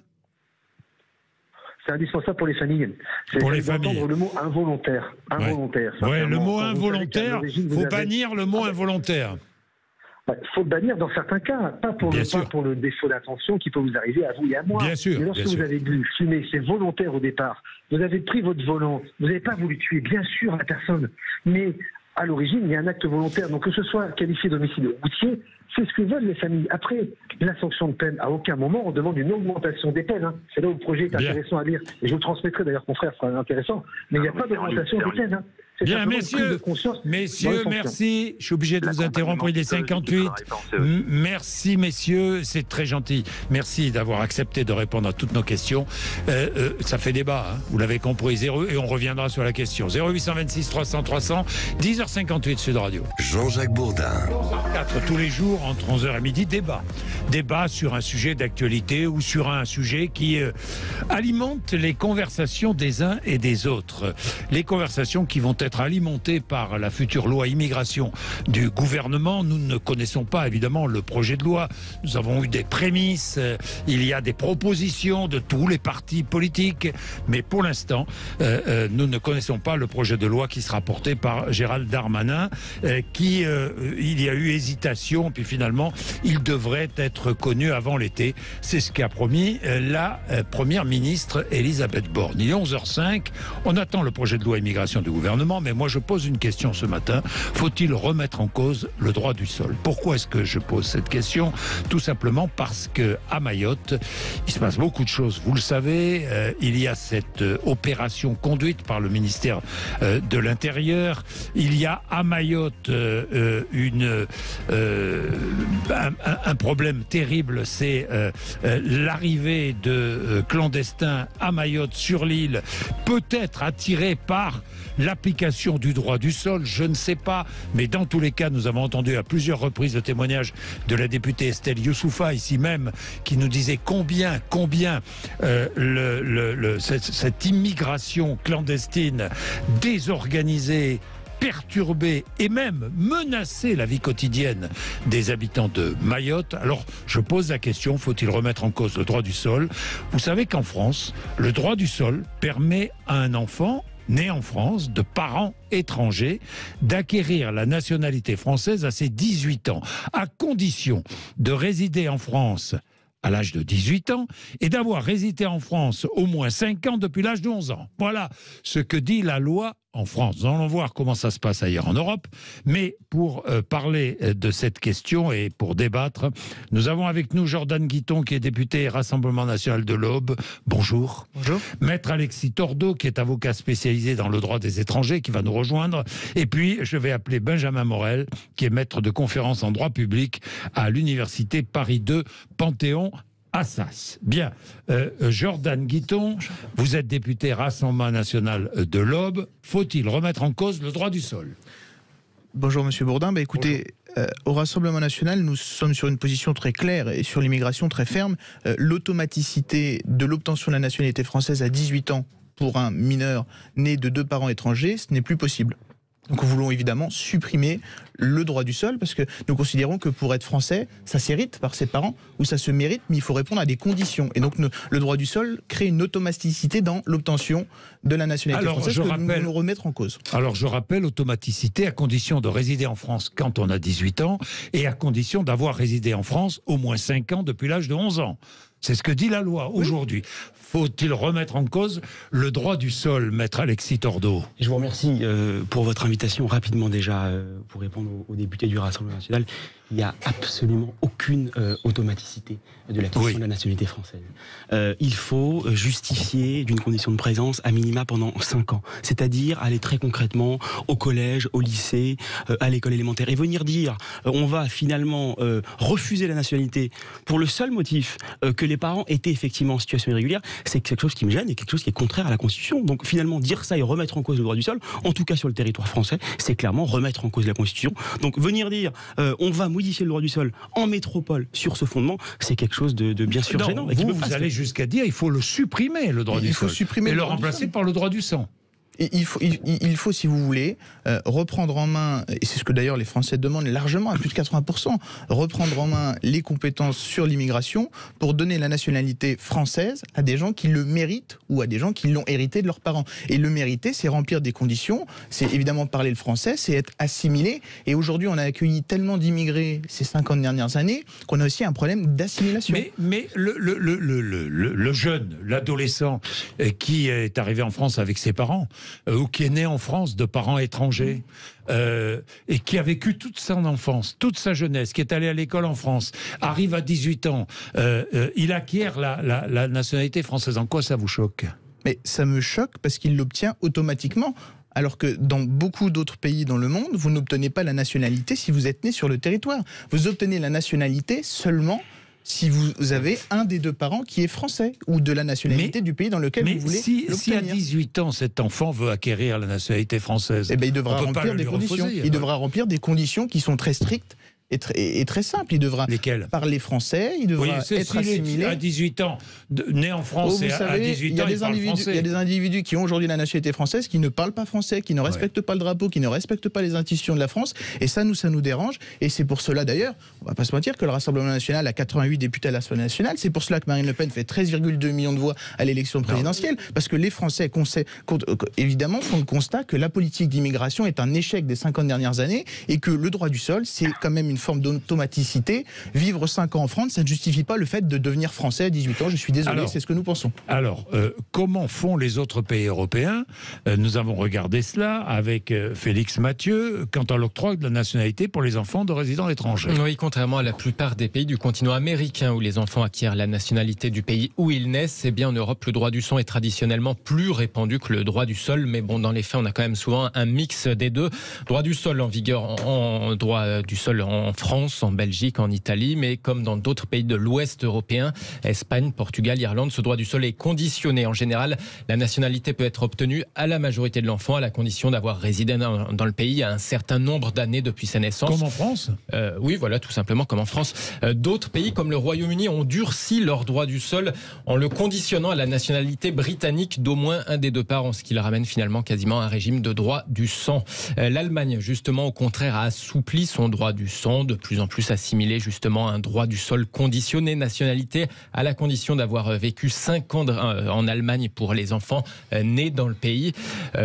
C'est indispensable pour les familles. Pour les familles. Entendre le mot involontaire. Involontaire. Ouais, le mot involontaire, il faut bannir le mot involontaire. Il faut le bannir dans certains cas, pas pour le défaut d'attention qui peut vous arriver à vous et à moi. Bien sûr. Mais lorsque vous avez bu, fumé, c'est volontaire au départ. Vous avez pris votre volant, vous n'avez pas voulu tuer, bien sûr, la personne. Mais à l'origine, il y a un acte volontaire. Donc que ce soit qualifié d'homicide routier, C'est ce que veulent les familles. Après, la sanction de peine, à aucun moment on demande une augmentation des peines. C'est là où le projet est intéressant à lire. Et je vous le transmettrai d'ailleurs, mon frère, ce sera intéressant. Mais il n'y a pas d'augmentation des peines. Bien, messieurs, merci. Je suis obligé de vous interrompre, il est 58. Merci, messieurs, c'est très gentil. Merci d'avoir accepté de répondre à toutes nos questions. Ça fait débat, hein, vous l'avez compris, et on reviendra sur la question. 0826 300 300, 10h58 Sud Radio. Jean-Jacques Bourdin. 4 tous les jours, entre 11h et midi, débat. Débat sur un sujet d'actualité ou sur un sujet qui alimente les conversations des uns et des autres. Les conversations qui vont être alimentées par la future loi immigration du gouvernement. Nous ne connaissons pas évidemment le projet de loi. Nous avons eu des prémices, il y a des propositions de tous les partis politiques, mais pour l'instant, nous ne connaissons pas le projet de loi qui sera porté par Gérald Darmanin, il y a eu hésitation, puis finalement, il devrait être connu avant l'été. C'est ce qu'a promis la première ministre Elisabeth Borne. Il est 11h05, on attend le projet de loi immigration du gouvernement, mais moi je pose une question ce matin. Faut-il remettre en cause le droit du sol? Pourquoi est-ce que je pose cette question? Tout simplement parce que à Mayotte, il se passe beaucoup de choses. Vous le savez, il y a cette opération conduite par le ministère de l'Intérieur. Il y a à Mayotte un problème terrible, c'est l'arrivée de clandestins à Mayotte sur l'île, peut-être attirés par l'application du droit du sol, je ne sais pas, mais dans tous les cas, nous avons entendu à plusieurs reprises le témoignage de la députée Estelle Youssoufa, ici même, qui nous disait combien cette immigration clandestine désorganisée, perturber et même menacer la vie quotidienne des habitants de Mayotte. Alors, je pose la question, faut-il remettre en cause le droit du sol? Vous savez qu'en France, le droit du sol permet à un enfant né en France, de parents étrangers, d'acquérir la nationalité française à ses 18 ans, à condition de résider en France à l'âge de 18 ans et d'avoir résidé en France au moins 5 ans depuis l'âge de 11 ans. Voilà ce que dit la loi en France. Nous allons voir comment ça se passe ailleurs en Europe. Mais pour parler de cette question et pour débattre, nous avons avec nous Jordan Guiton, qui est député Rassemblement National de l'Aube. Bonjour. Bonjour. Maître Alexis Tordeau, qui est avocat spécialisé dans le droit des étrangers, qui va nous rejoindre. Et puis, je vais appeler Benjamin Morel, qui est maître de conférences en droit public à l'Université Paris 2 Panthéon Assas. Bien, Jordan Guiton, vous êtes député Rassemblement National de l'Aube. Faut-il remettre en cause le droit du sol? Bonjour Monsieur Bourdin. Écoutez, au Rassemblement National, nous sommes sur une position très claire et sur l'immigration très ferme. L'automaticité de l'obtention de la nationalité française à 18 ans pour un mineur né de 2 parents étrangers, ce n'est plus possible. Donc nous voulons évidemment supprimer le droit du sol parce que nous considérons que pour être français, ça s'hérite par ses parents ou ça se mérite, mais il faut répondre à des conditions. Et donc le droit du sol crée une automaticité dans l'obtention de la nationalité française que nous voulons remettre en cause. Alors je rappelle, automaticité à condition de résider en France quand on a 18 ans et à condition d'avoir résidé en France au moins 5 ans depuis l'âge de 11 ans. C'est ce que dit la loi aujourd'hui. Faut-il remettre en cause le droit du sol, maître Alexis Tordeau? Je vous remercie pour votre invitation. Rapidement déjà, pour répondre aux députés du Rassemblement National, il n'y a absolument aucune automaticité de la question de la nationalité française. Il faut justifier d'une condition de présence à minima pendant 5 ans. C'est-à-dire aller très concrètement au collège, au lycée, à l'école élémentaire. Et venir dire on va finalement refuser la nationalité pour le seul motif que les parents étaient effectivement en situation irrégulière, c'est quelque chose qui me gêne et quelque chose qui est contraire à la Constitution. Donc finalement, dire ça et remettre en cause le droit du sol, en tout cas sur le territoire français, c'est clairement remettre en cause la Constitution. Donc venir dire on va modifier le droit du sol en métropole sur ce fondement, c'est quelque chose de bien sûr gênant. Vous allez jusqu'à dire il faut le supprimer, le droit du sol, et le remplacer par le droit du sang. Il faut, si vous voulez, reprendre en main, et c'est ce que d'ailleurs les Français demandent largement, à plus de 80%, reprendre en main les compétences sur l'immigration pour donner la nationalité française à des gens qui le méritent ou à des gens qui l'ont hérité de leurs parents. Et le mériter, c'est remplir des conditions, c'est évidemment parler le français, c'est être assimilé. Et aujourd'hui, on a accueilli tellement d'immigrés ces 50 dernières années qu'on a aussi un problème d'assimilation. Mais le jeune, l'adolescent qui est arrivé en France avec ses parents, ou qui est né en France de parents étrangers, et qui a vécu toute son enfance, toute sa jeunesse, qui est allé à l'école en France, arrive à 18 ans, il acquiert la nationalité française. En quoi ça vous choque ? Mais ça me choque parce qu'il l'obtient automatiquement. Alors que dans beaucoup d'autres pays dans le monde, vous n'obtenez pas la nationalité si vous êtes né sur le territoire. Vous obtenez la nationalité seulement si vous avez un des deux parents qui est français ou de la nationalité du pays dans lequel vous voulez l'obtenir. Si à 18 ans, cet enfant veut acquérir la nationalité française, il devra remplir des conditions. Il devra remplir des conditions qui sont très strictes et très simple. Il devra parler français, il devra être assimilé. À 18 ans, né en France, et à 18 ans, il parle français. Il y a des individus qui ont aujourd'hui la nationalité française qui ne parlent pas français, qui ne respectent pas le drapeau, qui ne respectent pas les institutions de la France. Et ça nous dérange. Et c'est pour cela, d'ailleurs, on ne va pas se mentir, que le Rassemblement national a 88 députés à l'Assemblée nationale. C'est pour cela que Marine Le Pen fait 13,2 millions de voix à l'élection présidentielle. Parce que les Français, évidemment, font le constat que la politique d'immigration est un échec des 50 dernières années et que le droit du sol, c'est quand même une forme d'automaticité. Vivre 5 ans en France, ça ne justifie pas le fait de devenir français à 18 ans. Je suis désolé, c'est ce que nous pensons. Alors, comment font les autres pays européens ? Nous avons regardé cela avec Félix Mathieu quant à l'octroi de la nationalité pour les enfants de résidents étrangers. Oui, contrairement à la plupart des pays du continent américain où les enfants acquièrent la nationalité du pays où ils naissent, eh bien en Europe, le droit du sang est traditionnellement plus répandu que le droit du sol. Mais bon, dans les faits, on a quand même souvent un mix des deux. Droit du sol en vigueur en droit du sol en France, en Belgique, en Italie, mais comme dans d'autres pays de l'Ouest européen, Espagne, Portugal, Irlande, ce droit du sol est conditionné. En général, la nationalité peut être obtenue à la majorité de l'enfant à la condition d'avoir résidé dans le pays à un certain nombre d'années depuis sa naissance. Comme en France ? Oui, voilà, tout simplement comme en France. D'autres pays, comme le Royaume-Uni, ont durci leur droit du sol en le conditionnant à la nationalité britannique d'au moins un des deux parents, ce qui le ramène finalement quasiment à un régime de droit du sang. L'Allemagne, justement, au contraire, a assoupli son droit du sang, de plus en plus assimilé justement à un droit du sol conditionné, nationalité à la condition d'avoir vécu 5 ans en Allemagne pour les enfants nés dans le pays.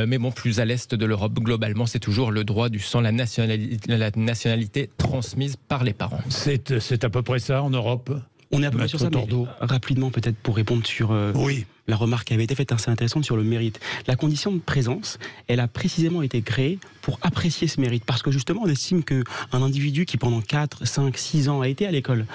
Mais bon, plus à l'est de l'Europe, globalement, c'est toujours le droit du sang, la nationalité transmise par les parents. C'est à peu près ça en Europe ? On est à peu près sur ça, mais rapidement peut-être pour répondre sur la remarque qui avait été faite, assez intéressante sur le mérite. La condition de présence, elle a précisément été créée pour apprécier ce mérite. Parce que justement, on estime qu'un individu qui pendant 4, 5, 6 ans a été à l'école,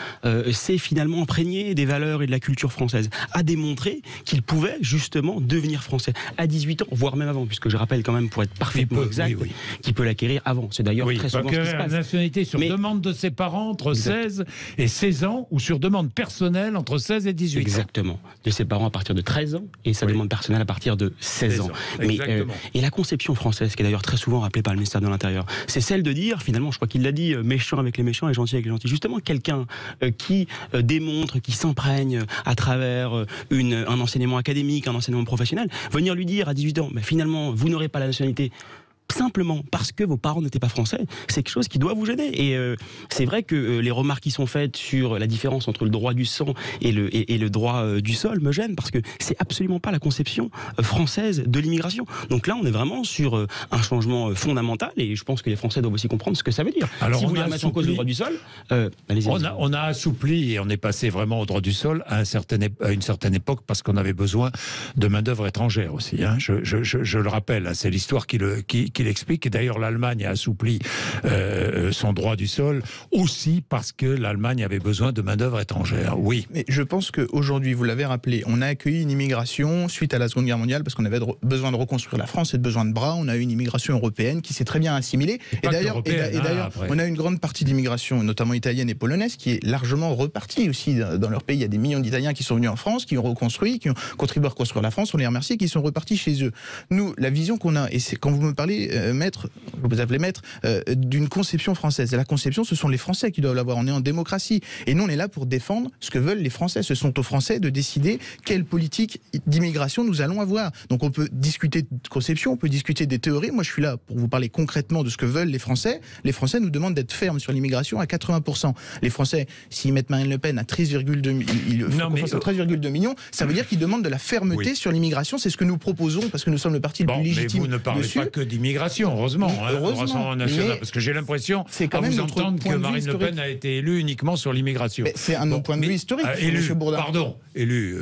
s'est finalement imprégné des valeurs et de la culture française, a démontré qu'il pouvait justement devenir français à 18 ans, voire même avant, puisque je rappelle quand même, pour être parfaitement exact, qu'il peut l'acquérir avant. C'est d'ailleurs très souvent ce qui se passe. La nationalité sur demande de ses parents entre 16 et 16 ans, ou sur demande personnelle entre 16 et 18 ans. Exactement. De ses parents à partir de 13 ans et sa demande personnelle à partir de 16 ans. Et la conception française, qui est d'ailleurs très souvent rappelée par le ministère de l'Intérieur, c'est celle de dire, finalement, je crois qu'il l'a dit, méchant avec les méchants et gentil avec les gentils. Justement, quelqu'un qui démontre, qui s'imprègne à travers un enseignement académique, un enseignement professionnel, venir lui dire à 18 ans, mais finalement, vous n'aurez pas la nationalité simplement parce que vos parents n'étaient pas français, c'est quelque chose qui doit vous gêner. Et c'est vrai que les remarques qui sont faites sur la différence entre le droit du sang et le droit du sol me gênent, parce que c'est absolument pas la conception française de l'immigration. Donc là, on est vraiment sur un changement fondamental, et je pense que les Français doivent aussi comprendre ce que ça veut dire. Alors, si vous voulez remettre en cause le droit du sol, allez-y. On a assoupli et on est passé vraiment au droit du sol à une certaine époque, parce qu'on avait besoin de main-d'œuvre étrangère aussi. Hein. Je le rappelle, hein, c'est l'histoire qui l'explique. Et d'ailleurs, l'Allemagne a assoupli son droit du sol aussi parce que l'Allemagne avait besoin de main-d'œuvre étrangère. Oui. Mais je pense qu'aujourd'hui, vous l'avez rappelé, on a accueilli une immigration suite à la Seconde Guerre mondiale parce qu'on avait besoin de reconstruire la France et de besoin de bras. On a eu une immigration européenne qui s'est très bien assimilée. Et d'ailleurs, on a une grande partie d'immigration, notamment italienne et polonaise, qui est largement repartie aussi dans leur pays. Il y a des millions d'Italiens qui sont venus en France, qui ont reconstruit, qui ont contribué à reconstruire la France. On les remercie, qui sont repartis chez eux. Nous, la vision qu'on a, et c'est quand vous me parlez, maître, vous appelez maître, d'une conception française. Et la conception, ce sont les Français qui doivent l'avoir. On est en démocratie. Et nous, on est là pour défendre ce que veulent les Français. Ce sont aux Français de décider quelle politique d'immigration nous allons avoir. Donc on peut discuter de conception, on peut discuter des théories. Moi, je suis là pour vous parler concrètement de ce que veulent les Français. Les Français nous demandent d'être fermes sur l'immigration à 80%. Les Français, s'ils mettent Marine Le Pen à 13,2 millions, ça veut dire qu'ils demandent de la fermeté sur l'immigration. C'est ce que nous proposons, parce que nous sommes le parti le plus légitime. Mais vous ne parlez pas que d'immigration. l'immigration, heureusement, au Rassemblement national, parce que j'ai l'impression, à vous entendre, que Marine Le Pen a été élue uniquement sur l'immigration. C'est un autre point de vue historique, M. Bourdin. Pardon, élu...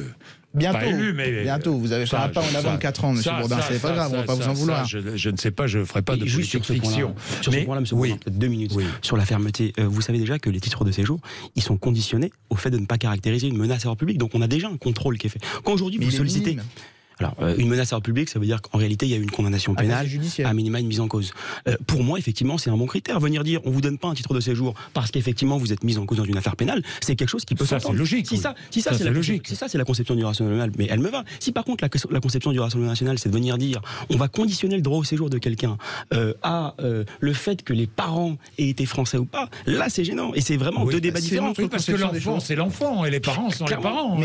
Bientôt, vous avez fait un pas en avant de 4 ans, M. Bourdin, c'est pas grave, on ne va pas vous en vouloir. Je ne sais pas, je ne ferai pas de politique fiction. Sur ce point-là, M. Bourdin, peut-être 2 minutes. Sur la fermeté, vous savez déjà que les titres de séjour, ils sont conditionnés au fait de ne pas caractériser une menace à l'ordre public. Donc on a déjà un contrôle qui est fait. Quand aujourd'hui vous sollicitez... Alors, une menace à l'ordre public, ça veut dire qu'en réalité, il y a eu une condamnation pénale, à minima une mise en cause. Pour moi, effectivement, c'est un bon critère. Venir dire, on vous donne pas un titre de séjour parce qu'effectivement, vous êtes mis en cause dans une affaire pénale, c'est quelque chose qui peut s'entendre. C'est logique. Si ça, c'est logique. Si ça, c'est la conception du Rassemblement national, mais elle me va. Si par contre, la conception du Rassemblement national, c'est de venir dire, on va conditionner le droit au séjour de quelqu'un à le fait que les parents aient été français ou pas, là, c'est gênant. Et c'est vraiment deux débats différents. Oui, parce que l'enfant, c'est l'enfant, et les parents sont les parents.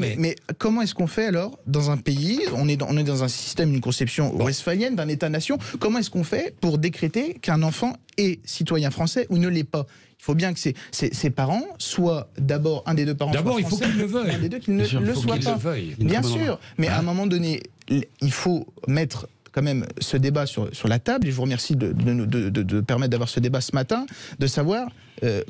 Mais comment est-ce qu'on fait alors dans un pays, on est dans un système, une conception westphalienne d'un État-nation. Comment est-ce qu'on fait pour décréter qu'un enfant est citoyen français ou ne l'est pas? Il faut bien que ses parents soient d'abord un des deux parents. D'abord, il faut qu'ils le veuillent. Un des deux qui ne le soit pas. Bien sûr, mais à un moment donné, il faut mettre quand même ce débat sur la table, et je vous remercie de permettre d'avoir ce débat ce matin, de savoir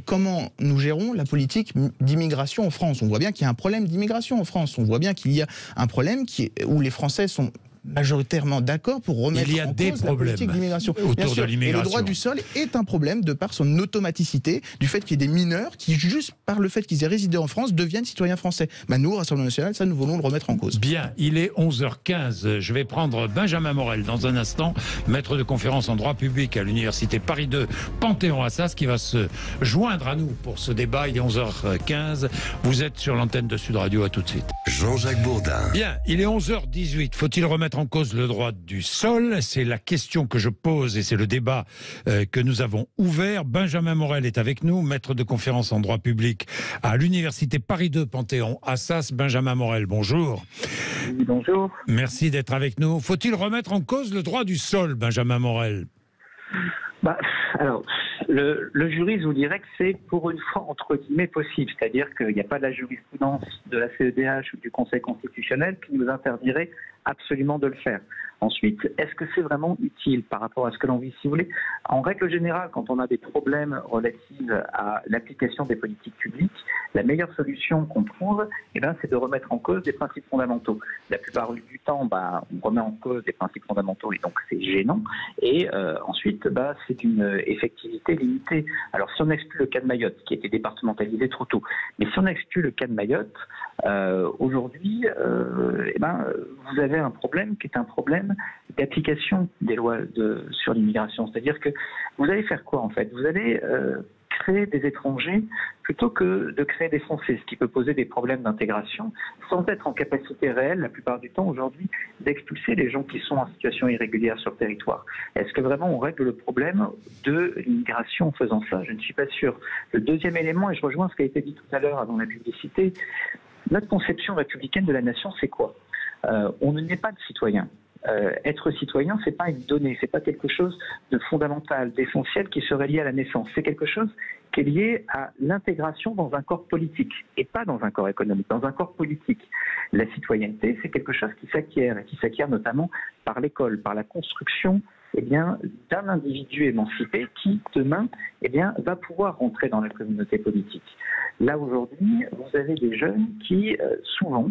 comment nous gérons la politique d'immigration en France. On voit bien qu'il y a un problème d'immigration en France. On voit bien qu'il y a un problème où les Français sont majoritairement d'accord pour remettre en cause la politique d'immigration. Bien sûr, et le droit du sol est un problème de par son automaticité, du fait qu'il y ait des mineurs qui, juste par le fait qu'ils aient résidé en France, deviennent citoyens français. Nous, au Rassemblement national, ça, nous voulons le remettre en cause. Bien, il est 11h15. Je vais prendre Benjamin Morel dans un instant, maître de conférence en droit public à l'Université Paris 2, Panthéon-Assas, qui va se joindre à nous pour ce débat. Il est 11h15. Vous êtes sur l'antenne de Sud Radio. À tout de suite. Jean-Jacques Bourdin. Bien, il est 11h18. Faut-il remettre en cause le droit du sol? C'est la question que je pose et c'est le débat que nous avons ouvert. Benjamin Morel est avec nous, maître de conférence en droit public à l'Université Paris 2 Panthéon-Assas. Benjamin Morel, bonjour. Oui, bonjour. Merci d'être avec nous. Faut-il remettre en cause le droit du sol, Benjamin Morel? Alors, le juriste vous dirait que c'est pour une fois entre guillemets possible, c'est-à-dire qu'il n'y a pas de la jurisprudence de la CEDH ou du Conseil constitutionnel qui nous interdirait absolument de le faire. Ensuite, est-ce que c'est vraiment utile par rapport à ce que l'on vit, si vous voulez? En règle générale, quand on a des problèmes relatifs à l'application des politiques publiques, la meilleure solution qu'on trouve, c'est de remettre en cause des principes fondamentaux. La plupart du temps, on remet en cause des principes fondamentaux et donc c'est gênant. Et ensuite, c'est une effectivité limitée. Alors, si on exclut le cas de Mayotte, qui a été départementalisé trop tôt, mais si on exclut le cas de Mayotte, aujourd'hui, vous avez un problème qui est un problème d'application des lois sur l'immigration. C'est-à-dire que vous allez faire quoi en fait? Vous allez créer des étrangers plutôt que de créer des Français, ce qui peut poser des problèmes d'intégration, sans être en capacité réelle, la plupart du temps aujourd'hui, d'expulser les gens qui sont en situation irrégulière sur le territoire. Est-ce que vraiment on règle le problème de l'immigration en faisant ça? Je ne suis pas sûr. Le deuxième élément, et je rejoins ce qui a été dit tout à l'heure avant la publicité, notre conception républicaine de la nation, c'est quoi? On ne naît pas de citoyen. Être citoyen, c'est pas une donnée, c'est pas quelque chose de fondamental, d'essentiel qui serait lié à la naissance. C'est quelque chose qui est lié à l'intégration dans un corps politique et pas dans un corps économique, dans un corps politique. La citoyenneté, c'est quelque chose qui s'acquiert et qui s'acquiert notamment par l'école, par la construction d'un individu émancipé qui, demain, va pouvoir rentrer dans la communauté politique. Là, aujourd'hui, vous avez des jeunes qui, souvent,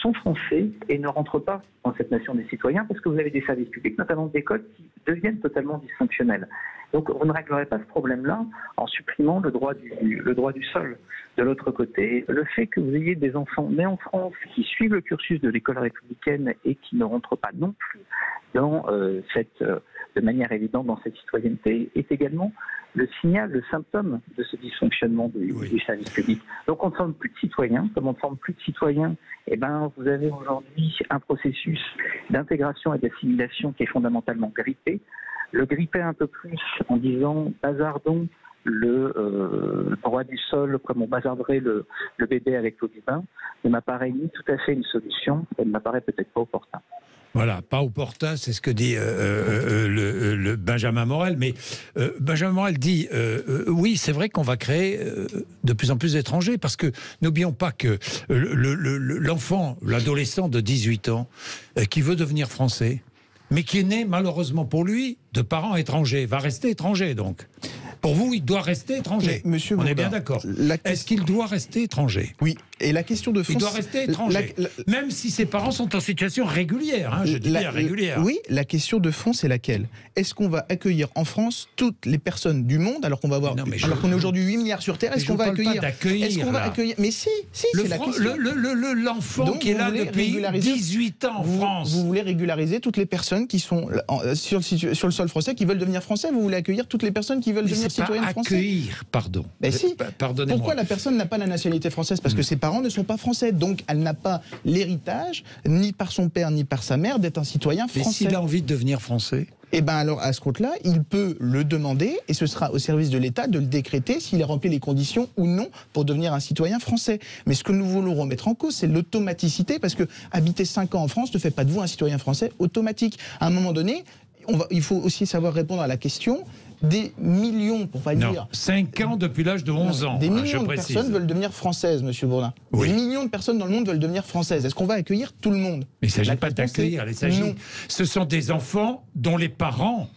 sont français et ne rentrent pas dans cette nation des citoyens parce que vous avez des services publics, notamment des écoles, qui deviennent totalement dysfonctionnels. Donc vous ne réglerez pas ce problème-là en supprimant le droit du sol. De l'autre côté, le fait que vous ayez des enfants nés en France qui suivent le cursus de l'école républicaine et qui ne rentrent pas non plus de manière évidente dans cette citoyenneté est également le signal, le symptôme de ce dysfonctionnement du service public. Donc on ne forme plus de citoyens. Comme on ne forme plus de citoyens, vous avez aujourd'hui un processus d'intégration et d'assimilation qui est fondamentalement grippé. Le gripper un peu plus en disant bazardons le droit du sol comme on bazarderait le bébé avec l'eau du bain ne m'apparaît ni tout à fait une solution, elle ne m'apparaît peut-être pas opportun. Voilà, pas opportun, c'est ce que dit le Benjamin Morel. Mais Benjamin Morel dit, oui, c'est vrai qu'on va créer de plus en plus d'étrangers, parce que n'oublions pas que l'enfant, l'adolescent de 18 ans, qui veut devenir français, mais qui est né malheureusement pour lui de parents étrangers, va rester étranger donc. Pour vous, il doit rester étranger. Monsieur On Bourdin, est bien d'accord. Est-ce qu'il doit rester étranger? Oui. Et la question de fond... Il doit rester étranger, même si ses parents sont en situation régulière. Hein, je dis bien régulière. Oui, la question de fond, c'est laquelle? Est-ce qu'on va accueillir en France toutes les personnes du monde, alors qu'on va avoir, alors qu'on est aujourd'hui 8 milliards sur Terre? Est-ce qu'on va accueillir? Est-ce qu'on va accueillir? Mais si, c'est la question. L'enfant qui est là depuis 18 ans en France. Vous voulez régulariser toutes les personnes qui sont sur le sol français, qui veulent devenir français? Vous voulez accueillir toutes les personnes qui veulent devenir citoyennes françaises? Accueillir, pardon. Mais si. Pardonnez-moi. Pourquoi la personne n'a pas la nationalité française? Parce que ses parents ne sont pas français, donc elle n'a pas l'héritage, ni par son père, ni par sa mère, d'être un citoyen français. Et s'il a envie de devenir français? Eh bien alors, à ce compte-là, il peut le demander, et ce sera au service de l'État de le décréter s'il a rempli les conditions ou non pour devenir un citoyen français. Mais ce que nous voulons remettre en cause, c'est l'automaticité, parce que habiter 5 ans en France ne fait pas de vous un citoyen français automatique. À un moment donné, il faut aussi savoir répondre à la question des millions, pour pas dire... 5 ans depuis l'âge de 11 ans. Des millions de personnes veulent devenir françaises, monsieur Bourdin. Oui. Des millions de personnes dans le monde veulent devenir françaises. Est-ce qu'on va accueillir tout le monde? Mais il ne s'agit pas d'accueillir, ce sont des enfants dont les parents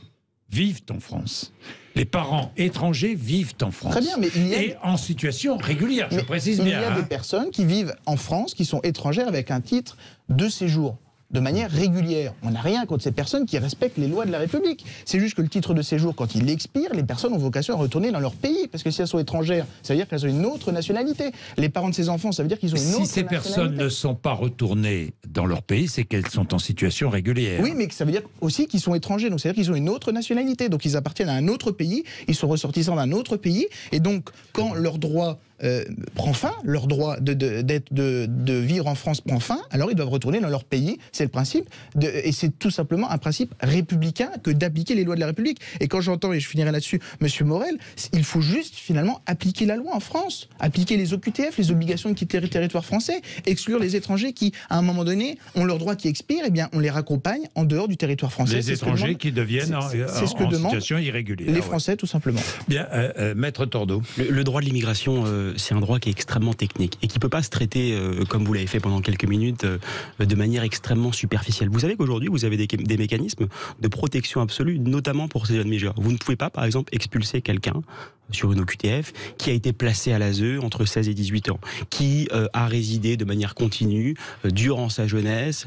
vivent en France. Les parents étrangers vivent en France. Très bien, mais et en situation régulière, je précise bien. Il y a des personnes qui vivent en France, qui sont étrangères avec un titre de séjour, de manière régulière. On n'a rien contre ces personnes qui respectent les lois de la République. C'est juste que le titre de séjour, quand il expire, les personnes ont vocation à retourner dans leur pays. Parce que si elles sont étrangères, ça veut dire qu'elles ont une autre nationalité. Les parents de ces enfants, ça veut dire qu'ils ont une autre nationalité. Si ces personnes ne sont pas retournées dans leur pays, c'est qu'elles sont en situation régulière. Oui, mais ça veut dire aussi qu'ils sont étrangers. Donc ça veut dire qu'ils ont une autre nationalité. Donc ils appartiennent à un autre pays, ils sont ressortissants d'un autre pays. Et donc, quand leur droit prend fin, leur droit de vivre en France prend fin, alors ils doivent retourner dans leur pays. C'est le principe, et c'est tout simplement un principe républicain que d'appliquer les lois de la République. Et quand j'entends, et je finirai là-dessus, Monsieur Morel, il faut juste finalement appliquer la loi en France, appliquer les OQTF, les obligations de quitter le territoire français, exclure les étrangers qui, à un moment donné, ont leur droit qui expire, et bien on les raccompagne en dehors du territoire français. Les étrangers qui deviennent en situation irrégulière. Les Français, tout simplement. Bien, Maître Tordeau. Le droit de l'immigration, c'est un droit qui est extrêmement technique et qui ne peut pas se traiter, comme vous l'avez fait pendant quelques minutes, de manière extrêmement superficielle. Vous savez qu'aujourd'hui, vous avez des mécanismes de protection absolue, notamment pour ces jeunes majeurs. Vous ne pouvez pas, par exemple, expulser quelqu'un sur une OQTF qui a été placé à l'ASE entre 16 et 18 ans, qui a résidé de manière continue durant sa jeunesse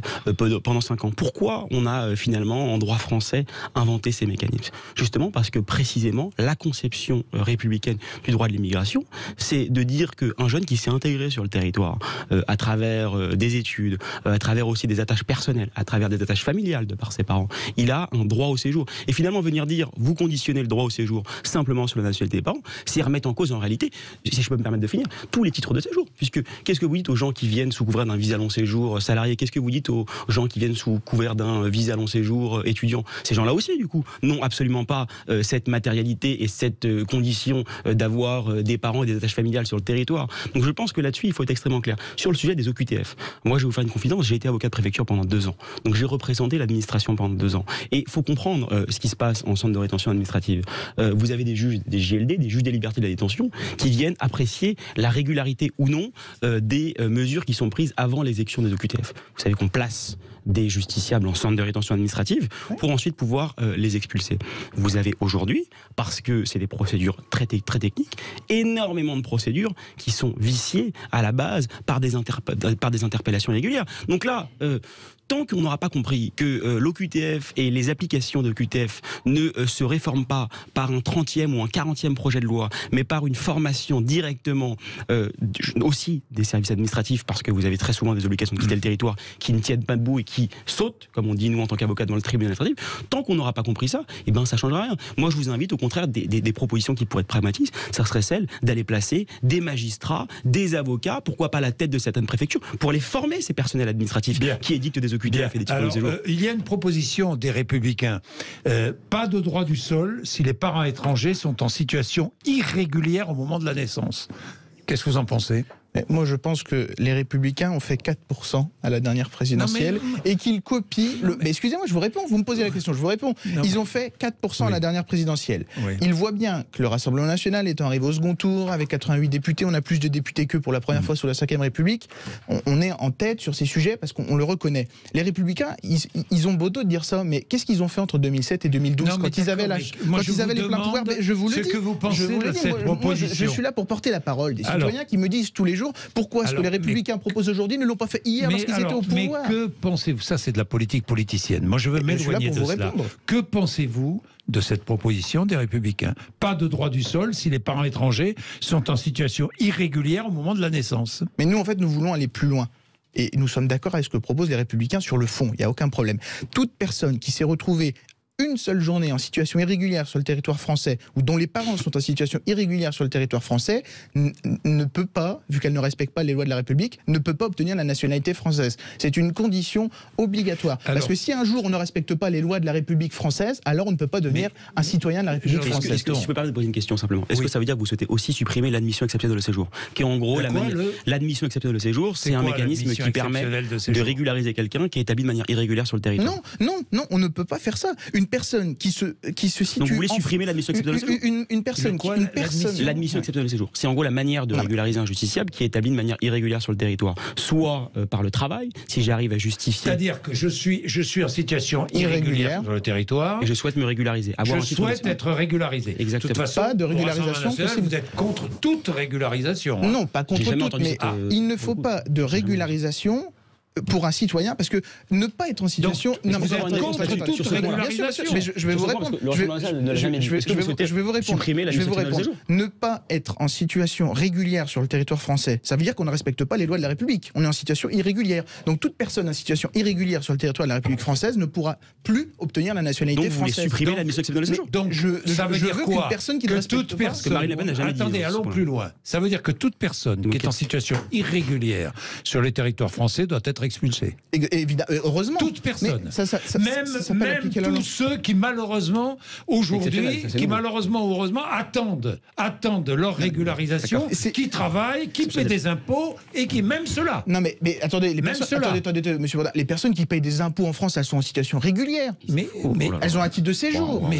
pendant 5 ans. Pourquoi on a finalement, en droit français, inventé ces mécanismes? Justement parce que précisément, la conception républicaine du droit de l'immigration, c'est de dire qu'un jeune qui s'est intégré sur le territoire à travers des études, à travers aussi des attaches personnelles, à travers des attaches familiales de par ses parents, il a un droit au séjour. Et finalement, venir dire, vous conditionnez le droit au séjour simplement sur la nationalité des parents, c'est remettre en cause en réalité, si je peux me permettre de finir, tous les titres de séjour. Puisque qu'est-ce que vous dites aux gens qui viennent sous couvert d'un visa long séjour salarié? Qu'est-ce que vous dites aux gens qui viennent sous couvert d'un visa long séjour étudiant? Ces gens-là aussi, du coup, n'ont absolument pas cette matérialité et cette condition d'avoir des parents et des attaches familiales sur le territoire. Donc je pense que là-dessus, il faut être extrêmement clair. Sur le sujet des OQTF, moi je vais vous faire une confidence, j'ai été avocat de préfecture pendant 2 ans. Donc j'ai représenté l'administration pendant 2 ans. Et il faut comprendre ce qui se passe en centre de rétention administrative. Vous avez des juges, des GLD, des juges des libertés de la détention, qui viennent apprécier la régularité ou non des mesures qui sont prises avant l'exécution des OQTF. Vous savez qu'on place des justiciables en centre de rétention administrative pour ensuite pouvoir les expulser. Vous avez aujourd'hui, parce que c'est des procédures très techniques, énormément de procédures qui sont viciées à la base par des interpellations régulières. Donc là, tant qu'on n'aura pas compris que l'OQTF et les applications d'OQTF ne se réforment pas par un 30e ou un 40e projet de loi, mais par une formation directement aussi des services administratifs, parce que vous avez très souvent des obligations de quitter le territoire qui ne tiennent pas debout et qui sautent, comme on dit nous en tant qu'avocats devant le tribunal administratif, tant qu'on n'aura pas compris ça, eh ben ça ne changera rien. Moi je vous invite au contraire des propositions qui pourraient être pragmatiques, ça serait celle d'aller placer des magistrats, des avocats, pourquoi pas la tête de certaines préfectures, pour les former ces personnels administratifs qui édictent des OQTF et des titres de séjour. Il y a une proposition des Républicains, pas de droit du sol si les parents étrangers sont en situation irrégulière au moment de la naissance. Qu'est-ce que vous en pensez ? Moi, je pense que les Républicains ont fait 4% à la dernière présidentielle et qu'ils copient... Mais excusez-moi, je vous réponds, vous me posez la question, je vous réponds. Ils ont fait 4% à la dernière présidentielle. Ils voient bien que le Rassemblement national étant arrivé au second tour, avec 88 députés, on a plus de députés qu'eux pour la première fois sous la Ve République. On est en tête sur ces sujets parce qu'on le reconnaît. Les Républicains, ils ont beau dos de dire ça, mais qu'est-ce qu'ils ont fait entre 2007 et 2012 quand ils avaient, les pleins pouvoirs? Je vous le dis. Ce que vous pensez de cette proposition. Je suis là pour porter la parole des citoyens qui me disent tous les jours pourquoi ce que les Républicains proposent aujourd'hui ne l'ont pas fait hier lorsqu'ils étaient au pouvoir. Mais que pensez-vous? Ça, c'est de la politique politicienne. Moi, je veux m'éloigner de cela. Que pensez-vous de cette proposition des Républicains? Pas de droit du sol si les parents étrangers sont en situation irrégulière au moment de la naissance. Mais nous, en fait, nous voulons aller plus loin. Et nous sommes d'accord avec ce que proposent les Républicains sur le fond. Il n'y a aucun problème. Toute personne qui s'est retrouvée une seule journée en situation irrégulière sur le territoire français ou dont les parents sont en situation irrégulière sur le territoire français ne peut pas, vu qu'elle ne respecte pas les lois de la République, ne peut pas obtenir la nationalité française. C'est une condition obligatoire. Parce que si un jour on ne respecte pas les lois de la République française, alors on ne peut pas devenir un citoyen de la République française. Est-ce que je peux pas vous poser une question simplement? Est-ce que ça veut dire que vous souhaitez aussi supprimer l'admission exceptionnelle de séjour? Qui est en gros l'admission exceptionnelle de séjour, c'est un mécanisme qui permet de régulariser quelqu'un qui est établi de manière irrégulière sur le territoire. Non, on ne peut pas faire ça. Une personne qui se situe... Donc vous voulez supprimer l'admission exceptionnelle de séjour? Une personne... L'admission exceptionnelle de séjour, c'est en gros la manière de régulariser un justiciable qui est établi de manière irrégulière sur le territoire. Soit par le travail, si j'arrive à justifier... C'est-à-dire que je suis en situation irrégulière sur le territoire... Et je souhaite me régulariser. Je souhaite être régularisé. Exactement. De toute façon, pas de régularisation possible. Vous êtes contre toute régularisation. Non, pas contre toute, mais il ne faut pas de régularisation pour un citoyen, parce que ne pas être en situation... Donc, vous êtes contre toute régularisation. Mais je vais vous répondre. Je vais vous répondre. Ne pas être en situation régulière sur le territoire français, ça veut dire qu'on ne respecte pas les lois de la République. On est en situation irrégulière. Donc toute personne en situation irrégulière sur le territoire de la République française ne pourra plus obtenir la nationalité française. Donc vous voulez supprimer l'admission exceptionnelle de séjour? Donc ça veut dire quoi? Que toute personne... Attendez, allons plus loin. Ça veut dire que toute personne qui est en situation irrégulière sur le territoire français doit être expulsé. Évidemment, heureusement. Toute personne. Même tous ceux qui malheureusement aujourd'hui, heureusement attendent leur régularisation, qui travaillent, qui paient des impôts et qui même cela. Non mais attendez, attendez, monsieur Bourdin, les personnes qui payent des impôts en France, elles sont en situation régulière. Mais elles ont un titre de séjour.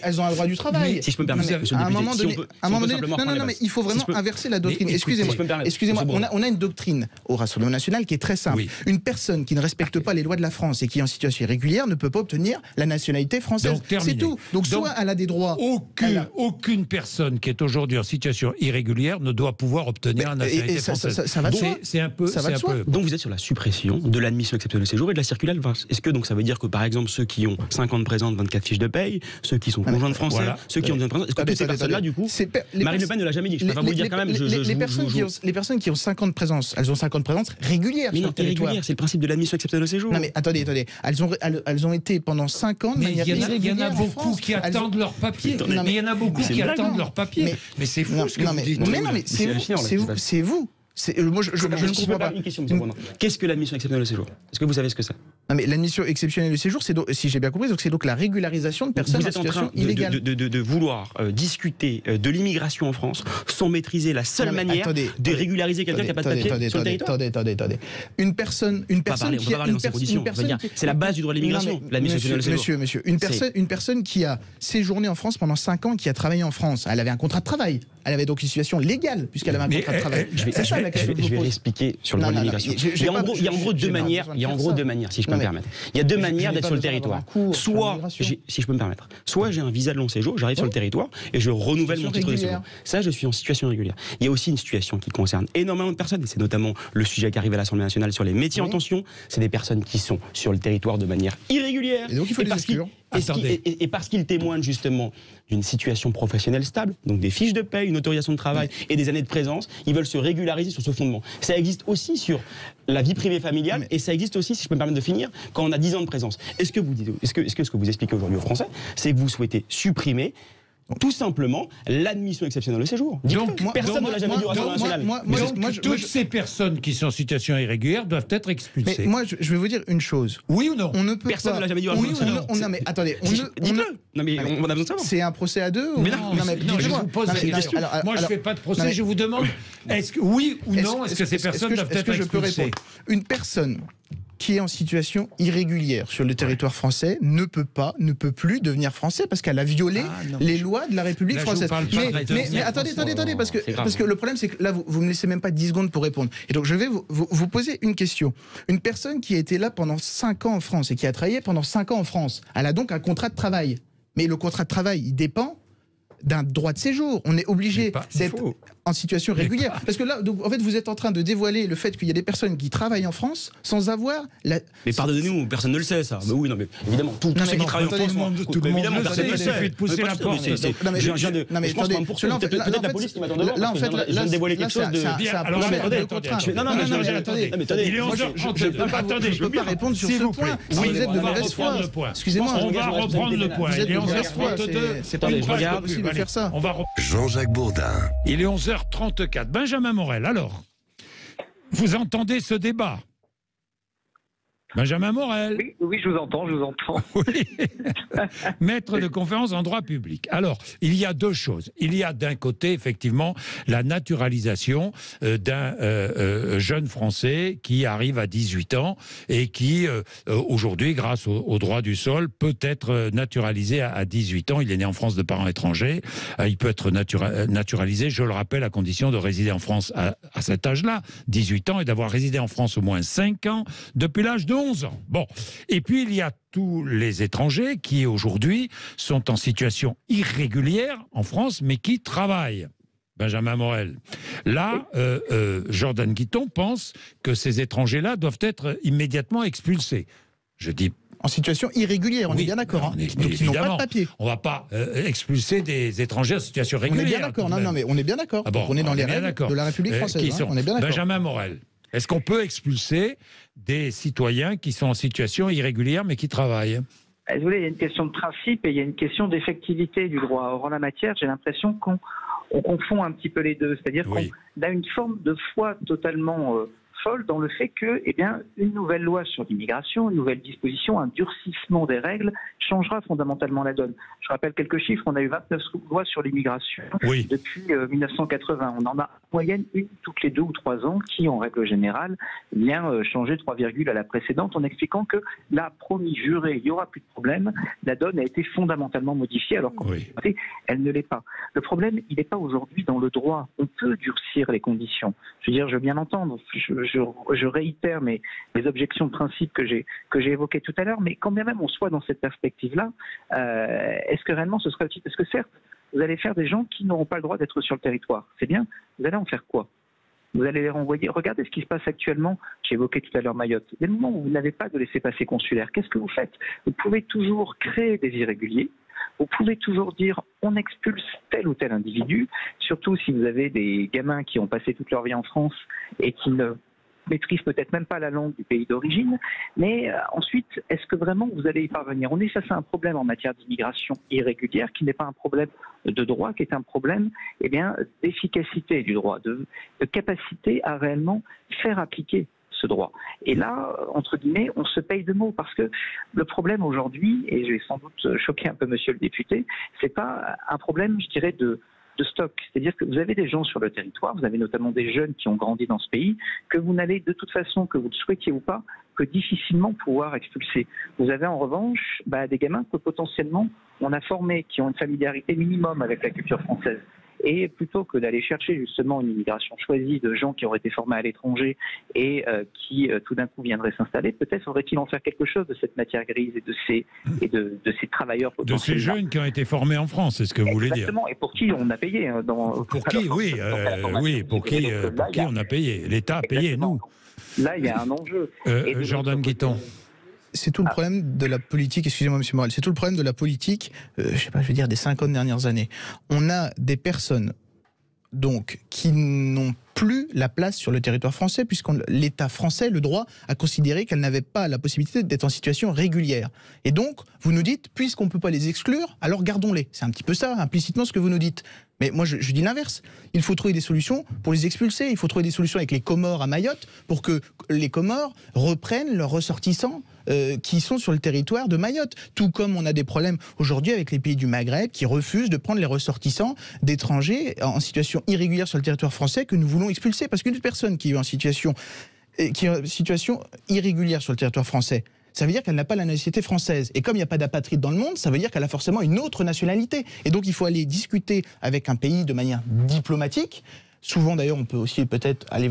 Elles ont un droit du travail. Si je peux me permettre, à un moment donné, non, mais il faut vraiment inverser la doctrine. Excusez-moi, on a une doctrine au Rassemblement national qui est très simple. Une personne qui ne respecte pas les lois de la France et qui est en situation irrégulière ne peut pas obtenir la nationalité française. C'est tout. Donc soit elle a des droits... Aucune personne qui est aujourd'hui en situation irrégulière ne doit pouvoir obtenir la nationalité française. Ça va de soi. C'est un peu... Donc vous êtes sur la suppression de l'admission exceptionnelle de séjour et de la circulaire. Est-ce que donc ça veut dire que par exemple ceux qui ont 5 ans de présence, 24 fiches de paye, ceux qui sont conjoints de français, ceux qui ont besoin de présence, est-ce que toutes ces personnes-là du coup... Marine Le Pen ne l'a jamais dit, je peux pas vous le dire quand même. Les personnes qui ont 5 ans de présence, elles ont 5 ans de présence régulière sur le territoire. C'est le principe de l'admission exceptionnelle de séjour. Non mais attendez. Elles ont été pendant 5 ans de manière irrégulière. Il y en a beaucoup qui attendent leur papier. Mais il y en a beaucoup qui attendent leur papier. Mais c'est fou ce que vous dites. Mais non, mais c'est vous. Moi, je ne comprends pas. Une question, qu'est-ce que l'admission exceptionnelle de séjour? Est-ce que vous savez ce que c'est? Non, mais l'admission exceptionnelle de séjour, si j'ai bien compris, c'est donc la régularisation de personnes en situation illégale. De vouloir discuter de l'immigration en France sans maîtriser la seule manière de régulariser quelqu'un qui n'a pas de papier sur le territoire. Attendez. Une personne qui... C'est la base du droit de l'immigration, l'admission exceptionnelle de séjour. Monsieur, une personne qui a séjourné en France pendant 5 ans, qui a travaillé en France, elle avait un contrat de travail. Elle avait donc une situation légale puisqu'elle avait un contrat de travail. Je vais réexpliquer sur le droit de l'immigration. Il y a en gros deux manières, si je peux me permettre. Il y a deux manières d'être sur le territoire. Soit, si je peux me permettre, soit j'ai un visa de long séjour, j'arrive sur le territoire et je renouvelle mon titre de séjour. Ça, je suis en situation régulière. Il y a aussi une situation qui concerne énormément de personnes, et c'est notamment le sujet qui arrive à l'Assemblée nationale sur les métiers en tension. C'est des personnes qui sont sur le territoire de manière irrégulière. Et donc il faut les exclure. Et parce qu'ils témoignent justement d'une situation professionnelle stable, donc des fiches de paie, une autorisation de travail et des années de présence, ils veulent se régulariser sur ce fondement. Ça existe aussi sur la vie privée familiale et ça existe aussi, si je peux me permettre de finir, quand on a 10 ans de présence. Est-ce que ce que vous expliquez aujourd'hui aux Français, c'est que vous souhaitez supprimer Tout simplement, l'admission exceptionnelle au séjour. Personne ne l'a jamais dit au Rassemblement national. Toutes ces personnes qui sont en situation irrégulière doivent être expulsées. Mais moi, je vais vous dire une chose. Oui ou non? On ne peut Personne pas... ne l'a jamais dit au Rassemblement national. Non, mais attendez. Dites-le. Non, mais on a besoin de savoir. C'est un procès à deux? Mais non, je vous pose la question. Moi, je ne fais pas de procès, je vous demande, est-ce que oui ou non, est-ce que ces personnes doivent être expulsées? Une personne qui est en situation irrégulière sur le territoire français ne peut plus devenir français parce qu'elle a violé les lois de la République française. Mais attendez, parce que le problème c'est que là vous me laissez même pas 10 secondes pour répondre. Et donc je vais vous poser une question. Une personne qui a été là pendant 5 ans en France et qui a travaillé pendant 5 ans en France, elle a donc un contrat de travail. Mais le contrat de travail, il dépend d'un droit de séjour. On est obligé d'être en situation régulière. Parce que là, donc, en fait, vous êtes en train de dévoiler le fait qu'il y a des personnes qui travaillent en France sans avoir la... Mais pardonnez-nous, personne ne le sait, ça. Mais oui, non, mais évidemment, tous ceux qui travaillent en France... Tout le monde personne ne le sait. Fait de pousser la porte. Non, mais attendez, peut-être la police qui m'attend devant. Là, en fait, je viens de dévoiler quelque chose de... Alors, attendez. Il est 11h32. Attendez, je ne peux pas répondre sur ce point. Vous êtes de mauvaise foi. Excusez-moi. On va reprendre le point. Il est 11h32. C'est pas possible de faire ça. Jean-Jacques Bourdin. Il est 11h34. Benjamin Morel, alors, vous entendez ce débat? Benjamin Morel. Oui, je vous entends. Oui. Maître de conférence en droit public. Alors, il y a deux choses. Il y a d'un côté, effectivement, la naturalisation d'un jeune Français qui arrive à 18 ans et qui, aujourd'hui, grâce au droit du sol, peut être naturalisé à 18 ans. Il est né en France de parents étrangers. Il peut être naturalisé, je le rappelle, à condition de résider en France à cet âge-là, 18 ans, et d'avoir résidé en France au moins 5 ans depuis l'âge de 11 ans. Bon. Et puis, il y a tous les étrangers qui, aujourd'hui, sont en situation irrégulière en France, mais qui travaillent. Benjamin Morel. Là, Jordan Guiton pense que ces étrangers-là doivent être immédiatement expulsés. Je dis... En situation irrégulière, on est bien d'accord. Donc ils n'ont pas de papier. On ne va pas expulser des étrangers en situation régulière. On est bien d'accord. Non, mais on est bien d'accord. On est dans les règles de la République française. On est bien d'accord. Benjamin Morel. Est-ce qu'on peut expulser des citoyens qui sont en situation irrégulière mais qui travaillent? Vous voulez, il y a une question de principe et il y a une question d'effectivité du droit. Or, en la matière, j'ai l'impression qu'on confond un petit peu les deux. C'est-à-dire qu'on a une forme de foi totalement folle dans le fait que, une nouvelle loi sur l'immigration, une nouvelle disposition, un durcissement des règles changera fondamentalement la donne. Je rappelle quelques chiffres. On a eu 29 lois sur l'immigration depuis 1980. On en a en moyenne une toutes les 2 ou 3 ans qui, en règle générale, vient changer 3 virgules à la précédente en expliquant que la promis, juré, il n'y aura plus de problème. La donne a été fondamentalement modifiée alors qu'en réalité, elle ne l'est pas. Le problème, il n'est pas aujourd'hui dans le droit. On peut durcir les conditions. Je veux dire, je veux bien entendre. Je réitère mes objections de principe que j'ai évoquées tout à l'heure, mais quand bien même on soit dans cette perspective-là, est-ce que réellement ce sera utile? Parce que certes, vous allez faire des gens qui n'auront pas le droit d'être sur le territoire. C'est bien, vous allez en faire quoi? Vous allez les renvoyer. Regardez ce qui se passe actuellement. J'ai évoqué tout à l'heure Mayotte. Dès le moment où vous n'avez pas de laissez-passer consulaire, qu'est-ce que vous faites? Vous pouvez toujours créer des irréguliers. Vous pouvez toujours dire on expulse tel ou tel individu, surtout si vous avez des gamins qui ont passé toute leur vie en France et qui ne maîtrisent peut-être même pas la langue du pays d'origine, mais ensuite, est-ce que vraiment vous allez y parvenir? On est face à un problème en matière d'immigration irrégulière qui n'est pas un problème de droit, qui est un problème d'efficacité du droit, de capacité à réellement faire appliquer ce droit. Et là, entre guillemets, on se paye de mots parce que le problème aujourd'hui, et je vais sans doute choquer un peu monsieur le député, c'est pas un problème, je dirais, de stock. C'est-à-dire que vous avez des gens sur le territoire, vous avez notamment des jeunes qui ont grandi dans ce pays, que vous n'allez de toute façon, que vous le souhaitiez ou pas, que difficilement pouvoir expulser. Vous avez en revanche des gamins que potentiellement on a formés, qui ont une familiarité minimum avec la culture française. Et plutôt que d'aller chercher justement une immigration choisie de gens qui auraient été formés à l'étranger et qui tout d'un coup viendraient s'installer, peut-être faudrait-il en faire quelque chose de cette matière grise et de ces travailleurs potentiels. De ces jeunes qui ont été formés en France, c'est ce que vous voulez dire. Exactement, et pour qui on a payé. Pour qui on a payé. L'État a payé, nous. Là, il y a un enjeu. Jordan Guiton. C'est tout le problème de la politique, excusez-moi monsieur Morel, c'est tout le problème de la politique, des 50 dernières années. On a des personnes donc qui n'ont plus la place sur le territoire français, puisque l'État français, le droit, a considéré qu'elles n'avaient pas la possibilité d'être en situation régulière. Et donc, vous nous dites, puisqu'on ne peut pas les exclure, alors gardons-les. C'est un petit peu ça, implicitement, ce que vous nous dites. Mais moi, je dis l'inverse. Il faut trouver des solutions pour les expulser. Il faut trouver des solutions avec les Comores à Mayotte pour que les Comores reprennent leurs ressortissants qui sont sur le territoire de Mayotte. Tout comme on a des problèmes aujourd'hui avec les pays du Maghreb qui refusent de prendre les ressortissants d'étrangers en situation irrégulière sur le territoire français que nous voulons expulser. Parce qu'une personne qui est en situation irrégulière sur le territoire français, ça veut dire qu'elle n'a pas la nationalité française. Et comme il n'y a pas d'apatride dans le monde, ça veut dire qu'elle a forcément une autre nationalité. Et donc il faut aller discuter avec un pays de manière diplomatique. Souvent d'ailleurs, on peut aussi peut-être aller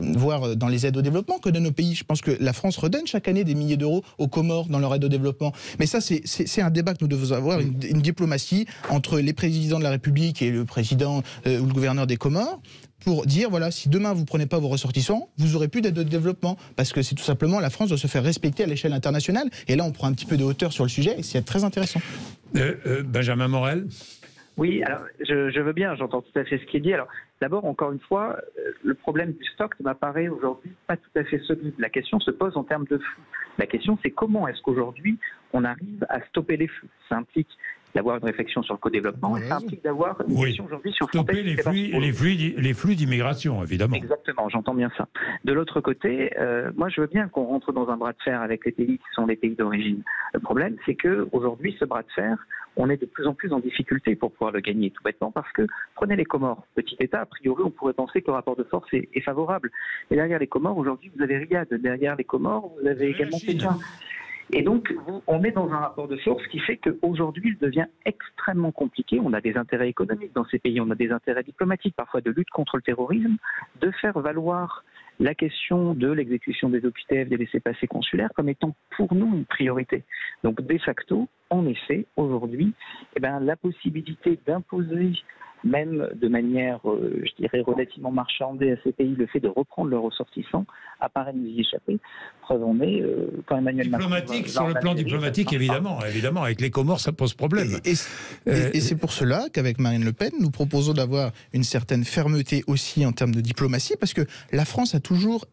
voir dans les aides au développement que donne nos pays. Je pense que la France redonne chaque année des milliers d'euros aux Comores dans leur aide au développement. Mais ça, c'est un débat que nous devons avoir, une diplomatie entre les présidents de la République et le président ou le gouverneur des Comores, pour dire, voilà, si demain vous ne prenez pas vos ressortissants, vous aurez plus d'aide de développement. Parce que c'est tout simplement, la France doit se faire respecter à l'échelle internationale. Et là, on prend un petit peu de hauteur sur le sujet et c'est très intéressant. Benjamin Morel ? Oui, alors je veux bien, j'entends tout à fait ce qui est dit. Alors d'abord, encore une fois, le problème du stock m'apparaît aujourd'hui pas tout à fait solide. La question se pose en termes de flux. La question, c'est comment est-ce qu'aujourd'hui on arrive à stopper les flux. Ça implique d'avoir une réflexion sur le co-développement et ça implique d'avoir une réflexion aujourd'hui sur stopper les flux d'immigration, évidemment. Exactement, j'entends bien ça. De l'autre côté, moi je veux bien qu'on rentre dans un bras de fer avec les pays qui sont les pays d'origine. Le problème, c'est qu'aujourd'hui, ce bras de fer, on est de plus en plus en difficulté pour pouvoir le gagner, tout bêtement, parce que, prenez les Comores, petit État, a priori, on pourrait penser que le rapport de force est favorable. Mais derrière les Comores, aujourd'hui, vous avez Riyad, derrière les Comores, vous avez également Pékin. Et donc, on est dans un rapport de force qui fait qu'aujourd'hui, il devient extrêmement compliqué. On a des intérêts économiques dans ces pays, on a des intérêts diplomatiques, parfois de lutte contre le terrorisme, de faire valoir la question de l'exécution des OQTF, des laissez-passer consulaires, comme étant pour nous une priorité. Donc, de facto, en effet, aujourd'hui, la possibilité d'imposer, même de manière, je dirais, relativement marchandée à ces pays, le fait de reprendre leurs ressortissants, apparaît nous y échapper. Preuve en est, quand Emmanuel Macron... Sur le plan diplomatique, évidemment, avec les Comores, ça pose problème. Et c'est pour cela qu'avec Marine Le Pen, nous proposons d'avoir une certaine fermeté aussi en termes de diplomatie, parce que la France a toujours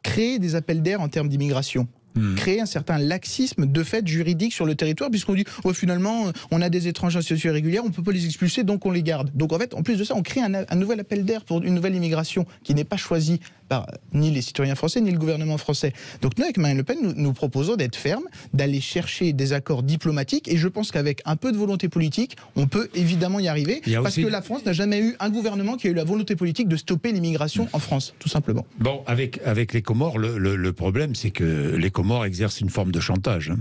créé des appels d'air en termes d'immigration. Créer un certain laxisme de fait juridique sur le territoire, puisqu'on dit finalement on a des étrangers en situation irrégulière, on ne peut pas les expulser, donc on les garde. Donc en fait, en plus de ça, on crée un nouvel appel d'air pour une nouvelle immigration qui n'est pas choisie par ni les citoyens français ni le gouvernement français. Donc nous, avec Marine Le Pen, nous proposons d'être fermes, d'aller chercher des accords diplomatiques, et je pense qu'avec un peu de volonté politique, on peut évidemment y arriver, parce que la France n'a jamais eu un gouvernement qui a eu la volonté politique de stopper l'immigration en France, tout simplement. Bon, avec les Comores, le problème, c'est que les Comores exercent une forme de chantage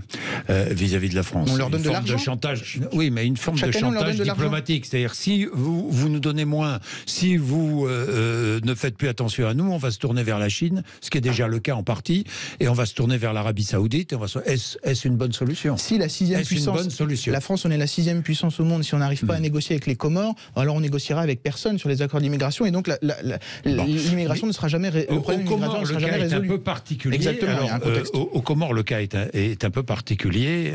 vis-à-vis de la France. On leur donne de l'argent. Oui, mais une forme de chantage diplomatique. C'est-à-dire, si vous nous donnez moins, si vous ne faites plus attention à nous, on va se tourner vers la Chine, ce qui est déjà le cas en partie, et on va se tourner vers l'Arabie Saoudite. Est-ce une bonne solution ? Si la sixième puissance, la France, on est la sixième puissance au monde. Si on n'arrive pas à négocier avec les Comores, alors on négociera avec personne sur les accords d'immigration, et donc l'immigration ne sera jamais le problème d'immigration ne sera jamais résolu. C'est un peu particulier. Exactement. Alors, il y a un contexte. Aux Comores, le cas est un peu particulier.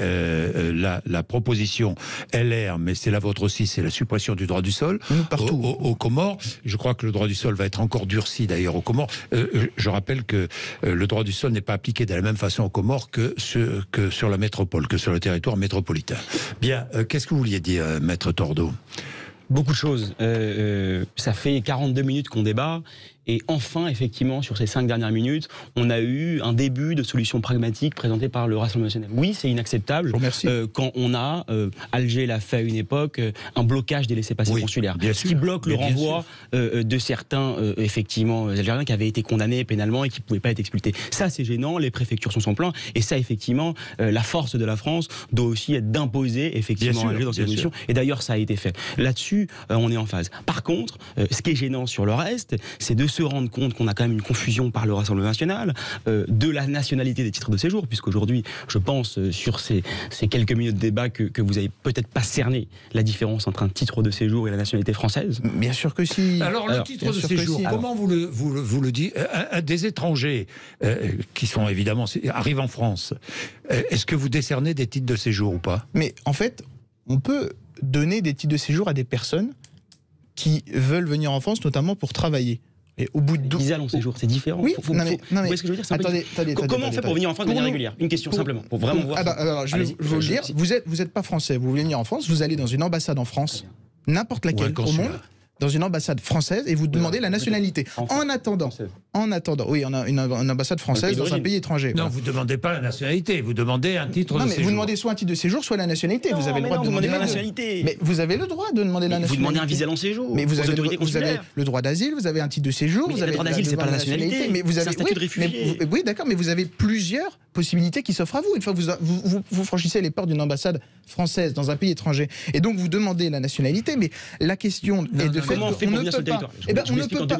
La proposition LR, mais c'est la vôtre aussi, c'est la suppression du droit du sol. Partout. Aux Comores, je crois que le droit du sol va être encore durci d'ailleurs aux Comores. Je rappelle que le droit du sol n'est pas appliqué de la même façon aux Comores que sur la métropole, que sur le territoire métropolitain. Bien, qu'est-ce que vous vouliez dire, Maître Tordeau ? Beaucoup de choses. Ça fait 42 minutes qu'on débat. Et enfin, effectivement, sur ces 5 dernières minutes, on a eu un début de solution pragmatique présentée par le Rassemblement national. Oui, c'est inacceptable quand on a, Alger l'a fait à une époque, un blocage des laissez-passer consulaires. Ce qui bloque le renvoi de certains, effectivement, Algériens qui avaient été condamnés pénalement et qui ne pouvaient pas être expulsés. Ça, c'est gênant, les préfectures sont sans plein. Et ça, effectivement, la force de la France doit aussi être d'imposer, effectivement, Alger dans cette solution. Et d'ailleurs, ça a été fait. Là-dessus, on est en phase. Par contre, ce qui est gênant sur le reste, c'est de se rendre compte qu'on a quand même une confusion par le Rassemblement national de la nationalité des titres de séjour, puisqu'aujourd'hui, je pense, sur ces quelques minutes de débat, que vous n'avez peut-être pas cerné la différence entre un titre de séjour et la nationalité française. Bien sûr que si. Alors, le titre de séjour, comment vous le dites ? Des étrangers qui sont évidemment arrivent en France, est-ce que vous décernez des titres de séjour ou pas ? Mais en fait, on peut donner des titres de séjour à des personnes qui veulent venir en France, notamment pour travailler. Et au bout de 12... Visa long séjour, c'est différent. Oui, vous voyez ce que je veux dire? Attendez, comment on fait pour venir en France de manière régulière? Une question simplement, pour vraiment voir. Alors, je vais vous le dire, vous êtes pas français, vous voulez venir en France, vous allez dans une ambassade en France, n'importe laquelle au monde, dans une ambassade française, et vous demandez la nationalité. En attendant, oui, on a une ambassade française dans un pays étranger. Non, vous ne demandez pas la nationalité, vous demandez un titre de séjour. Vous demandez soit un titre de séjour, soit la nationalité. Non, vous avez le droit de demander la nationalité. Mais vous avez le droit de demander la nationalité. Vous demandez un visa long séjour. Mais vous avez le droit d'asile, vous avez un titre de séjour, vous avez le droit d'asile, c'est pas la nationalité. Mais vous avez un statut de réfugié. Oui, d'accord, mais vous avez plusieurs possibilités qui s'offrent à vous. Une fois que vous franchissez les portes d'une ambassade française dans un pays étranger, et donc vous demandez la nationalité, mais la question est de fait qu'on ne peut pas.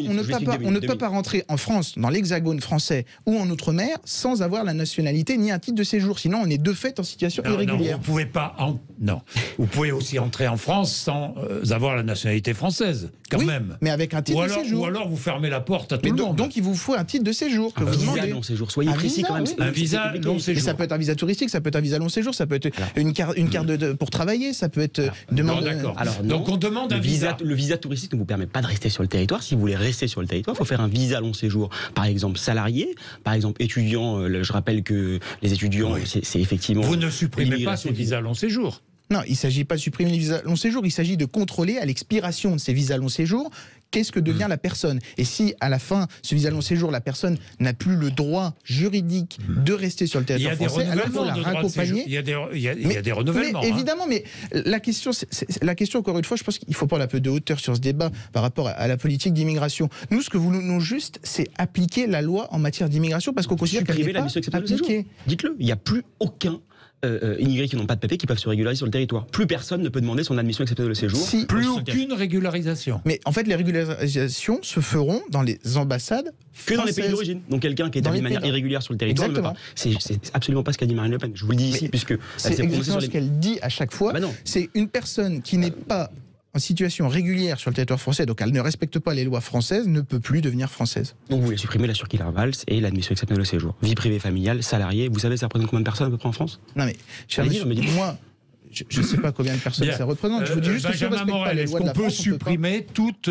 On ne peut pas rentrer en France, dans l'hexagone français ou en Outre-mer, sans avoir la nationalité ni un titre de séjour. Sinon, on est de fait en situation irrégulière. Non, vous pouvez pas. Non, vous pouvez aussi entrer en France sans avoir la nationalité française, quand même. Mais avec un titre de séjour. Ou alors vous fermez la porte à tout le monde. Donc il vous faut un titre de séjour. Un visa long séjour. Soyez précis quand même. Un visa long séjour. Ça peut être un visa touristique, ça peut être un visa long séjour, ça peut être une carte pour travailler, ça peut être d'accord. Donc on demande un visa. Le visa touristique ne vous permet pas de rester sur le territoire. Si vous voulez rester sur le territoire, il faut faire un visa long séjour. Par exemple, salarié, par exemple, étudiant. Je rappelle que les étudiants, c'est effectivement. Vous ne supprimez pas ce visa long séjour. Non, il ne s'agit pas de supprimer les visas long séjour, il s'agit de contrôler à l'expiration de ces visas long séjour qu'est-ce que devient la personne. Et si à la fin, ce visa long séjour, la personne n'a plus le droit juridique de rester sur le territoire français, alors il faut la raccompagner. Il y a des renouvellements. Mais évidemment, mais la question, encore une fois, je pense qu'il faut prendre un peu de hauteur sur ce débat par rapport à la politique d'immigration. Nous, ce que nous voulons juste, c'est appliquer la loi en matière d'immigration parce qu'on considère qu'elle n'est pas appliquée. Dites-le, il n'y a plus aucun immigrés qui n'ont pas de papier qui peuvent se régulariser sur le territoire. Plus personne ne peut demander son admission exceptionnelle de séjour. Plus aucune régularisation. Mais en fait, les régularisations se feront dans les ambassades françaises. Que dans les pays d'origine. Donc quelqu'un qui est établi de manière irrégulière sur le territoire. C'est absolument pas ce qu'a dit Marine Le Pen. Je vous le dis ici, puisque c'est exactement ce qu'elle dit à chaque fois. C'est une personne qui n'est pas en situation régulière sur le territoire français, donc elle ne respecte pas les lois françaises, ne peut plus devenir française. Donc vous voulez supprimer la circulaire Valls et l'admission exceptionnelle au séjour. Vie privée familiale, salarié, vous savez ça représente combien de personnes à peu près en France? Non mais, cher monsieur, moi, je ne sais pas combien de personnes ça représente. Je vous dis juste que si on ne respecte pas les lois de la France, supprimer toute...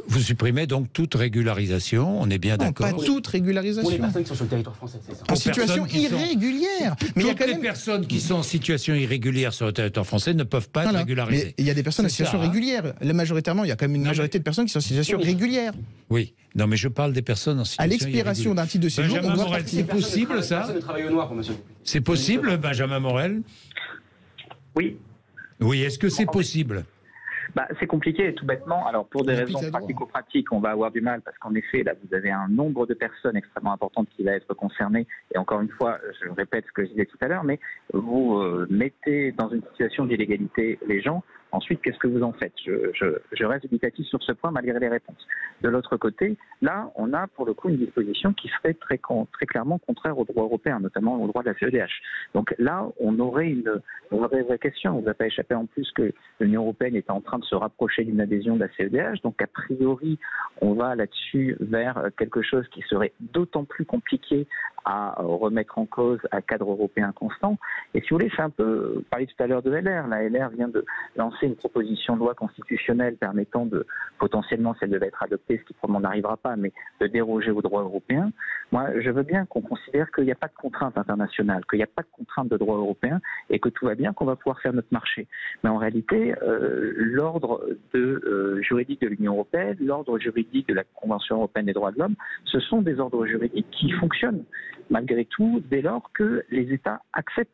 Vous supprimez donc toute régularisation, on est bien d'accord? Pas toute régularisation. Pour les personnes qui sont sur le territoire français, c'est ça. En situation irrégulière. Mais toutes les personnes qui sont en situation irrégulière sur le territoire français ne peuvent pas être régularisées. Mais il y a des personnes en situation régulière. Majoritairement, il y a quand même une majorité de personnes qui sont en situation régulière. Oui. Non, mais je parle des personnes en situation irrégulière. À l'expiration d'un titre de séjour, Benjamin Morel, c'est possible ça? C'est possible, Benjamin Morel? Oui. Oui, est-ce que c'est possible? C'est compliqué, tout bêtement. Alors, pour des raisons pratico-pratiques, on va avoir du mal parce qu'en effet, là, vous avez un nombre de personnes extrêmement importantes qui va être concernées. Et encore une fois, je répète ce que je disais tout à l'heure, mais vous mettez dans une situation d'illégalité les gens. Ensuite, qu'est-ce que vous en faites? Je reste dubitatif sur ce point malgré les réponses. De l'autre côté, là, on a pour le coup une disposition qui serait très clairement contraire au droit européen, notamment au droit de la CEDH. Donc là, on aurait une vraie question. On ne vous a pas échappé en plus que l'Union européenne est en train de se rapprocher d'une adhésion de la CEDH. Donc a priori, on va là-dessus vers quelque chose qui serait d'autant plus compliqué à remettre en cause à cadre européen constant. Et si vous voulez, c'est un peu, parler tout à l'heure de LR. La LR vient de lancer une proposition de loi constitutionnelle permettant de, potentiellement, si elle devait être adoptée, ce qui probablement n'arrivera pas, mais de déroger au droit européen. Moi, je veux bien qu'on considère qu'il n'y a pas de contrainte internationale, qu'il n'y a pas de contrainte de droit européen et que tout va bien, qu'on va pouvoir faire notre marché. Mais en réalité, l'ordre juridique de l'Union européenne, l'ordre juridique de la Convention européenne des droits de l'homme, ce sont des ordres juridiques qui fonctionnent malgré tout dès lors que les États acceptent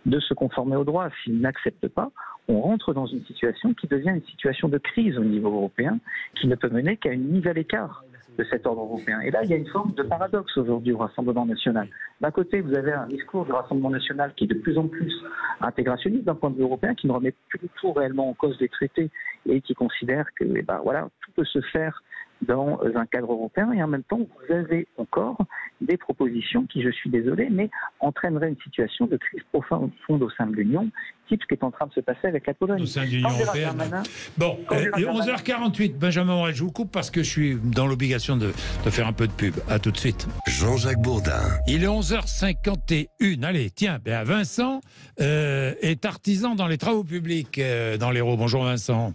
de se conformer au droit. S'ils n'acceptent pas, on rentre dans une situation qui devient une situation de crise au niveau européen qui ne peut mener qu'à une mise à l'écart de cet ordre européen. Et là, il y a une forme de paradoxe aujourd'hui au Rassemblement national. D'un côté, vous avez un discours du Rassemblement national qui est de plus en plus intégrationniste d'un point de vue européen, qui ne remet plus du tout réellement en cause les traités et qui considère que tout peut se faire dans un cadre européen, et en même temps, vous avez encore des propositions qui, je suis désolé, mais entraîneraient une situation de crise profonde au sein de l'Union, type ce qui est en train de se passer avec la Pologne. Au sein de l'Union européenne. Bon, 11h48, Benjamin Morel, je vous coupe parce que je suis dans l'obligation de faire un peu de pub. À tout de suite. Jean-Jacques Bourdin. Il est 11h51. Allez, tiens, Vincent est artisan dans les travaux publics dans l'Hérault. Bonjour Vincent.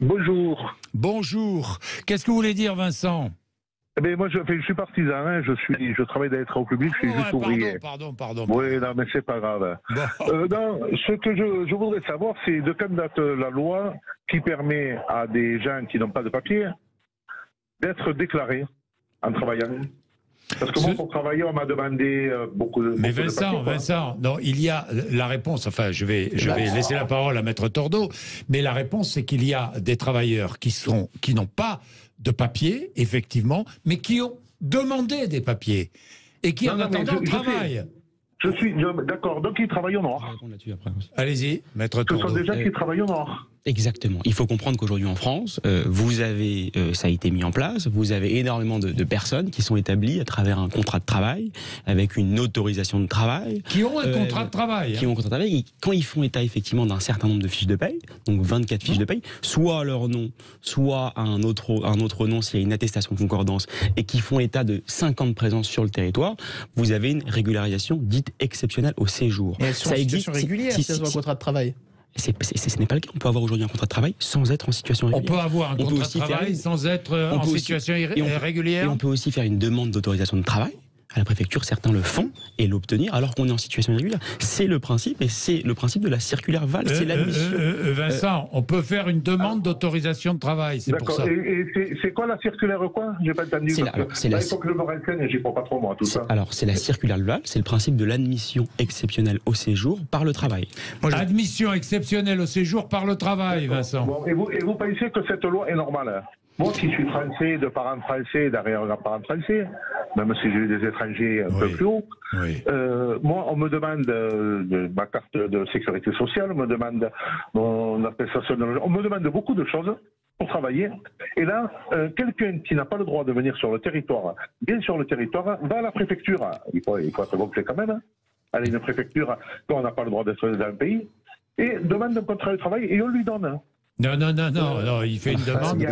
Bonjour. Bonjour. Qu'est-ce que vous voulez dire, Vincent? Eh ben, moi, je suis partisan, hein. Je travaille dans les travaux publics, je suis juste ouvrier. Pardon. Oui, non, mais c'est pas grave. Non, ce que je voudrais savoir, c'est de quand date la loi qui permet à des gens qui n'ont pas de papier d'être déclarés en travaillant. Parce que moi, pour travailler, on m'a demandé beaucoup de Mais papiers. Vincent, non, il y a la réponse, enfin, je vais laisser la parole à Maître Tordeau, mais la réponse, c'est qu'il y a des travailleurs qui n'ont pas de papier, effectivement, mais qui ont demandé des papiers et qui, en attendant, travaillent. Je suis d'accord, donc ils travaillent au noir. Allez-y, Maître Tordeau. Ce sont des gens qui travaillent au noir. Exactement. Il faut comprendre qu'aujourd'hui en France, vous avez, ça a été mis en place, vous avez énormément de personnes qui sont établies à travers un contrat de travail, avec une autorisation de travail. Qui ont un contrat de travail. Qui ont un contrat de travail. Et quand ils font état effectivement d'un certain nombre de fiches de paye, donc 24 fiches de paye, soit à leur nom, soit à un autre nom s'il y a une attestation de concordance, et qui font état de 5 ans de présence sur le territoire, vous avez une régularisation dite exceptionnelle au séjour. Et elles sont en situation régulière si elles ont un contrat de travail. Ce n'est pas le cas. On peut avoir aujourd'hui un contrat de travail sans être en situation régulière. On peut avoir un contrat de travail sans être en situation régulière. Et on peut aussi faire une demande d'autorisation de travail à la préfecture. Certains le font et l'obtenir alors qu'on est en situation irrégulière. C'est le principe, et c'est le principe de la circulaire Valls. C'est l'admission. Vincent, on peut faire une demande d'autorisation de travail. C'est pour ça. Et c'est quoi la circulaire quoi? J'ai pas entendu. Il faut que je me renseigne, j'y crois pas trop moi tout ça. Alors c'est la circulaire Valls, c'est le principe de l'admission exceptionnelle au séjour par le travail. Admission exceptionnelle au séjour par le travail, Vincent. Bon, et vous pensez que cette loi est normale? Moi qui suis français, de parents français, d'arrière-parents français, même si j'ai eu des étrangers un peu plus haut, moi on me demande ma carte de sécurité sociale, on me demande mon attestation de logement, on me demande beaucoup de choses pour travailler. Et là, quelqu'un qui n'a pas le droit de venir sur le territoire, bien sur le territoire, va à la préfecture. Il faut être complet quand même. Hein. Aller à une préfecture quand on n'a pas le droit d'être dans un pays et demande un contrat de travail et on lui donne. Non, il fait une demande.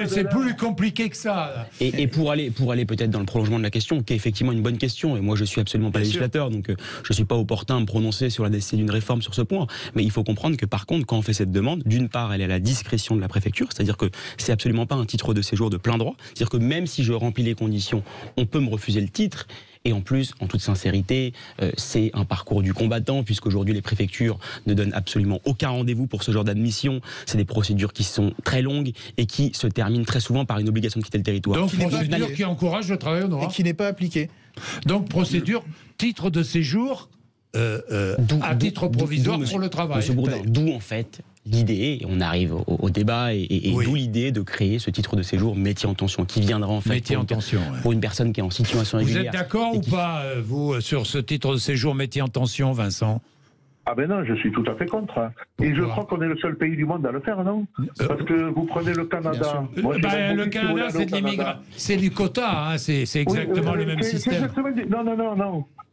C'est plus compliqué que ça. Et pour aller peut-être dans le prolongement de la question, qui est effectivement une bonne question, et moi je suis absolument pas législateur, donc je suis pas opportun à me prononcer sur la nécessité d'une réforme sur ce point, mais il faut comprendre que par contre, quand on fait cette demande, d'une part, elle est à la discrétion de la préfecture, c'est-à-dire que c'est absolument pas un titre de séjour de plein droit, c'est-à-dire que même si je remplis les conditions, on peut me refuser le titre. Et en plus, en toute sincérité, c'est un parcours du combattant, puisqu'aujourd'hui les préfectures ne donnent absolument aucun rendez-vous pour ce genre d'admission. C'est des procédures qui sont très longues et qui se terminent très souvent par une obligation de quitter le territoire. Donc procédure qui encourage le travail au noir. Et qui n'est pas appliquée. Donc procédure, titre de séjour à titre provisoire pour le travail. Monsieur Bourdin, d'où en fait l'idée, et on arrive au débat, et d'où l'idée de créer ce titre de séjour métier en tension, qui viendra en fait pour une personne qui est en situation régulière. Vous êtes d'accord ou pas, vous, sur ce titre de séjour métier en tension, Vincent? Ah ben non, je suis tout à fait contre. Et je crois qu'on est le seul pays du monde à le faire, non? Parce que vous prenez le Canada. Moi, le Canada, c'est de l'immigration. C'est du quota, hein, c'est exactement le même système.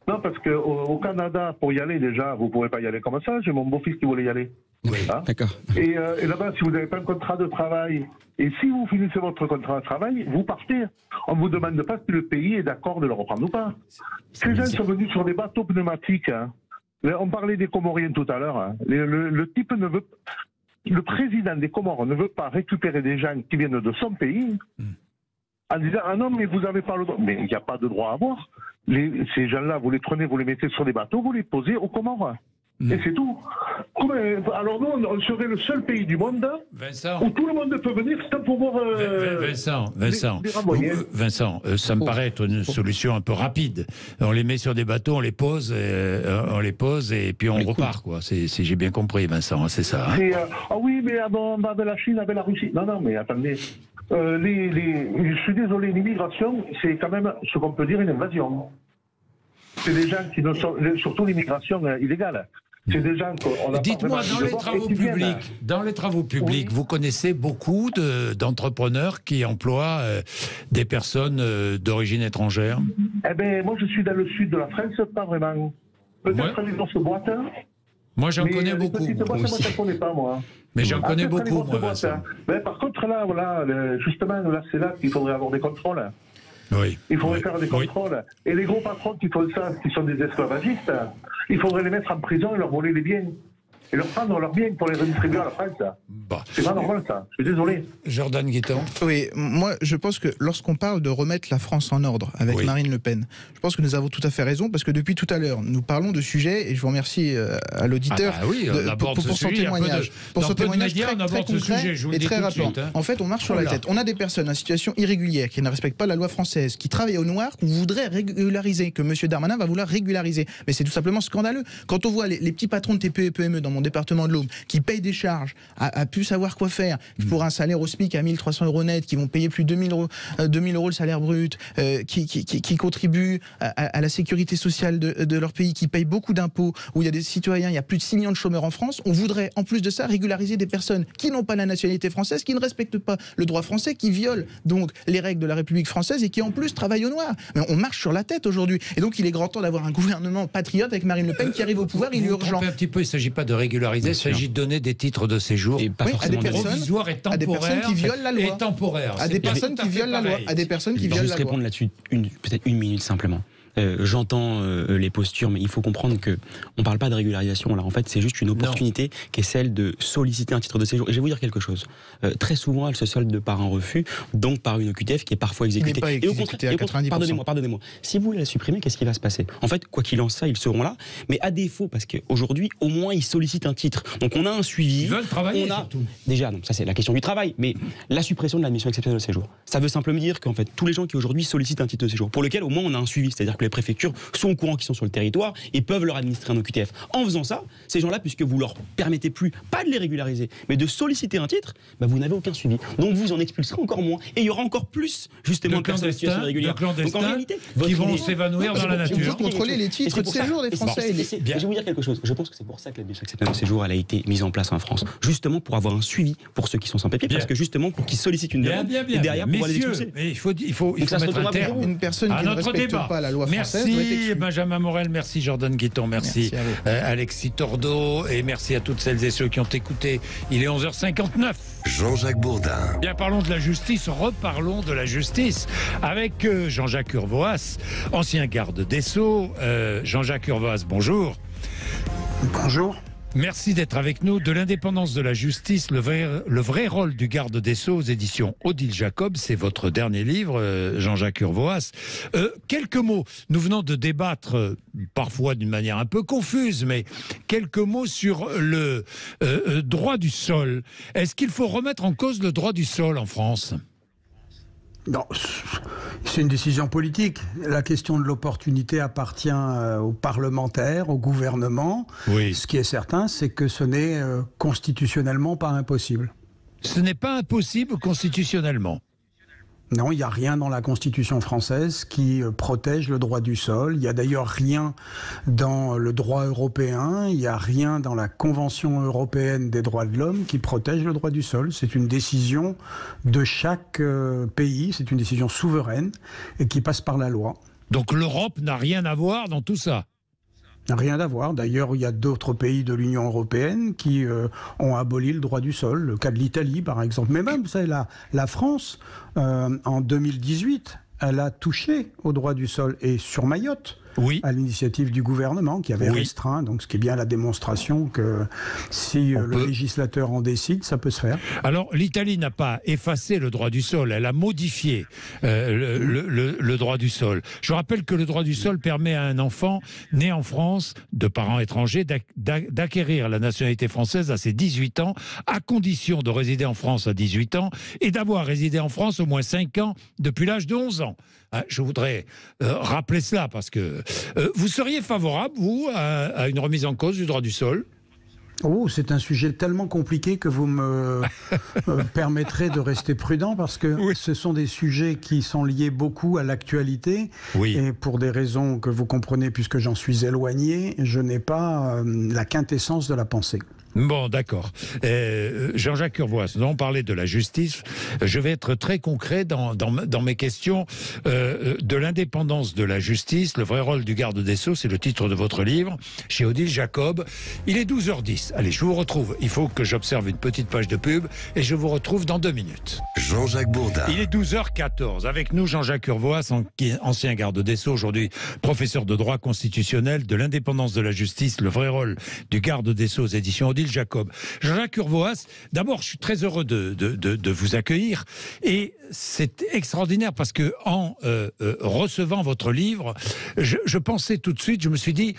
Non, parce qu'au Canada, pour y aller déjà, vous ne pourrez pas y aller comme ça. J'ai mon beau-fils qui voulait y aller. Oui, hein? D'accord. Et là-bas, si vous n'avez pas un contrat de travail, et si vous finissez votre contrat de travail, vous partez. On ne vous demande pas si le pays est d'accord de le reprendre ou pas. Ces gens sont venus sur des bateaux pneumatiques. Hein. On parlait des Comoriens tout à l'heure. Hein. Le type ne veut... Le président des Comores ne veut pas récupérer des gens qui viennent de son pays en disant « Ah non, mais vous n'avez pas le droit. » Mais il n'y a pas de droit à avoir. Ces gens-là, vous les prenez, vous les mettez sur des bateaux, vous les posez aux Comores. Et c'est tout. Alors nous, on serait le seul pays du monde où tout le monde peut venir sans pouvoir Vincent, ça me paraît être une solution un peu rapide. On les met sur des bateaux, on les pose et puis on repart, quoi. Si j'ai bien compris, Vincent, c'est ça. Hein. Ah oui, mais avec la Chine, avec la Russie. Non, mais attendez. Je suis désolé, l'immigration, c'est quand même ce qu'on peut dire une invasion. C'est des gens qui ne sont, surtout l'immigration illégale. C'est des gens qu'on a. Dites-moi, dans les travaux publics, vous connaissez beaucoup d'entrepreneurs qui emploient des personnes d'origine étrangère? Eh bien, moi, je suis dans le sud de la France, pas vraiment. Peut-être les grosses boîtes. Moi, j'en connais beaucoup. Moi, je ne connais pas, moi. Mais j'en connais beaucoup, moi, Vincent. Mais par contre, là, voilà, justement, là, c'est là qu'il faudrait avoir des contrôles. Oui. Il faudrait faire des contrôles. Et les gros patrons qui font ça, qui sont des esclavagistes, il faudrait les mettre en prison et leur voler les biens. et leur prendre leurs biens pour les redistribuer à la France. C'est pas normal, ça. Je suis désolé. Jordan Guitton. Oui, moi, je pense que lorsqu'on parle de remettre la France en ordre avec Marine Le Pen, je pense que nous avons tout à fait raison, parce que depuis tout à l'heure, nous parlons de sujets, et je vous remercie à l'auditeur pour son témoignage. Pour son témoignage très concret et très rapide. En fait, on marche sur la tête. On a des personnes en situation irrégulière qui ne respectent pas la loi française, qui travaillent au noir, qu'on voudrait régulariser, que M. Darmanin va vouloir régulariser. Mais c'est tout simplement scandaleux. Quand on voit les petits patrons de TPE et PME dans mon département de l'Aube qui payent des charges, à plus savoir quoi faire, pour un salaire au SMIC à 1 300 € net, qui vont payer plus de 2 000 € le salaire brut, qui contribuent à la sécurité sociale de leur pays, qui payent beaucoup d'impôts, où il y a des citoyens, il y a plus de 6 millions de chômeurs en France, on voudrait en plus de ça régulariser des personnes qui n'ont pas la nationalité française, qui ne respectent pas le droit français, qui violent donc les règles de la République française et qui en plus travaillent au noir. Mais on marche sur la tête aujourd'hui. Et donc il est grand temps d'avoir un gouvernement patriote avec Marine Le Pen qui arrive au pouvoir, il est urgent. Un petit peu, il ne s'agit pas de régulariser, il s'agit de donner des titres de séjour et pas forcément provisoire et temporaire, à des personnes qui violent la loi. Et temporaire. À des personnes qui violent la loi. À des personnes qui violent la loi. Je vais répondre là-dessus peut-être une minute simplement. J'entends les postures, mais il faut comprendre que on parle pas de régularisation là. En fait, c'est juste une opportunité qui est celle de solliciter un titre de séjour. Et je vais vous dire quelque chose. Très souvent, elle se solde par un refus, donc par une OQTF qui est parfois exécutée. Et au contraire, pardonnez-moi. Si vous voulez la supprimer, qu'est-ce qui va se passer? En fait, quoi qu'il en soit, ils seront là. Mais à défaut, parce qu'aujourd'hui, au moins, ils sollicitent un titre. Donc, on a un suivi. Ils veulent travailler surtout. Déjà, non, ça c'est la question du travail. Mais la suppression de l'admission exceptionnelle de séjour, ça veut simplement dire qu'en fait, tous les gens qui aujourd'hui sollicitent un titre de séjour, pour lequel au moins on a un suivi, c'est-à-dire que les préfectures sont au courant qu'ils sont sur le territoire et peuvent leur administrer un OQTF. En faisant ça, ces gens-là, puisque vous leur permettez plus, pas de les régulariser, mais de solliciter un titre, vous n'avez aucun suivi. Donc vous en expulserez encore moins. Et il y aura encore plus, justement, de clandestins donc en réalité, qui vont s'évanouir dans la nature. Vous contrôlez les titres de séjour des Français. Je vais vous dire quelque chose. Je pense que c'est pour ça que l'admission exceptionnelle de séjour elle a été mise en place en France. Justement pour avoir un suivi pour ceux qui sont sans papier, parce que justement pour qu'ils sollicitent une demande et derrière pour les expulser. Il faut mettre un terme une personne qui ne respecte pas la loi française. Merci Benjamin Morel, merci Jordan Guitton, merci Alexis Tordeau et merci à toutes celles et ceux qui ont écouté. Il est 11h59. Jean-Jacques Bourdin. Bien, parlons de la justice, reparlons de la justice avec Jean-Jacques Urvoas, ancien garde des Sceaux. Jean-Jacques Urvoas, bonjour. Bonjour. Merci d'être avec nous. De l'indépendance de la justice, le vrai rôle du garde des Sceaux aux éditions Odile Jacob, c'est votre dernier livre, Jean-Jacques Urvoas. Quelques mots, nous venons de débattre, parfois d'une manière un peu confuse, mais quelques mots sur le droit du sol. Est-ce qu'il faut remettre en cause le droit du sol en France ? Non, c'est une décision politique. La question de l'opportunité appartient aux parlementaires, au gouvernement. Oui. Ce qui est certain, c'est que ce n'est constitutionnellement pas impossible. Ce n'est pas impossible constitutionnellement. Non, il n'y a rien dans la Constitution française qui protège le droit du sol. Il n'y a d'ailleurs rien dans le droit européen. Il n'y a rien dans la Convention européenne des droits de l'homme qui protège le droit du sol. C'est une décision de chaque pays. C'est une décision souveraine et qui passe par la loi. Donc l'Europe n'a rien à voir dans tout ça ? Rien à voir. D'ailleurs, il y a d'autres pays de l'Union européenne qui ont aboli le droit du sol. Le cas de l'Italie, par exemple. Mais même, vous savez, la France, en 2018, elle a touché au droit du sol. Et sur Mayotte, à l'initiative du gouvernement, qui avait restreint. Donc, ce qui est bien la démonstration que si le législateur en décide, ça peut se faire. Alors, l'Italie n'a pas effacé le droit du sol. Elle a modifié le droit du sol. Je rappelle que le droit du sol permet à un enfant né en France, de parents étrangers, d'acquérir la nationalité française à ses 18 ans, à condition de résider en France à 18 ans et d'avoir résidé en France au moins 5 ans depuis l'âge de 11 ans. Je voudrais rappeler cela parce que vous seriez favorable, vous, à une remise en cause du droit du sol ? Oh, c'est un sujet tellement compliqué que vous me permettrez de rester prudent parce que ce sont des sujets qui sont liés beaucoup à l'actualité et pour des raisons que vous comprenez puisque j'en suis éloigné, je n'ai pas la quintessence de la pensée. Bon, d'accord. Jean-Jacques Urvoas, nous avons parlé de la justice. Je vais être très concret dans mes questions. De l'indépendance de la justice, le vrai rôle du garde des Sceaux, c'est le titre de votre livre, chez Odile Jacob. Il est 12h10. justice. Allez, je vous retrouve. Il faut que j'observe une petite page de pub et je vous retrouve dans 2 minutes. Jean-Jacques Bourdin. Il est 12h14. Avec nous, Jean-Jacques Urvoas, ancien garde des Sceaux, aujourd'hui professeur de droit constitutionnel, de l'indépendance de la justice, le vrai rôle du garde des Sceaux aux éditions Odile Jacob. Jean-Jacques Urvoas, d'abord, je suis très heureux de vous accueillir. Et c'est extraordinaire parce que en recevant votre livre, je pensais tout de suite, je me suis dit,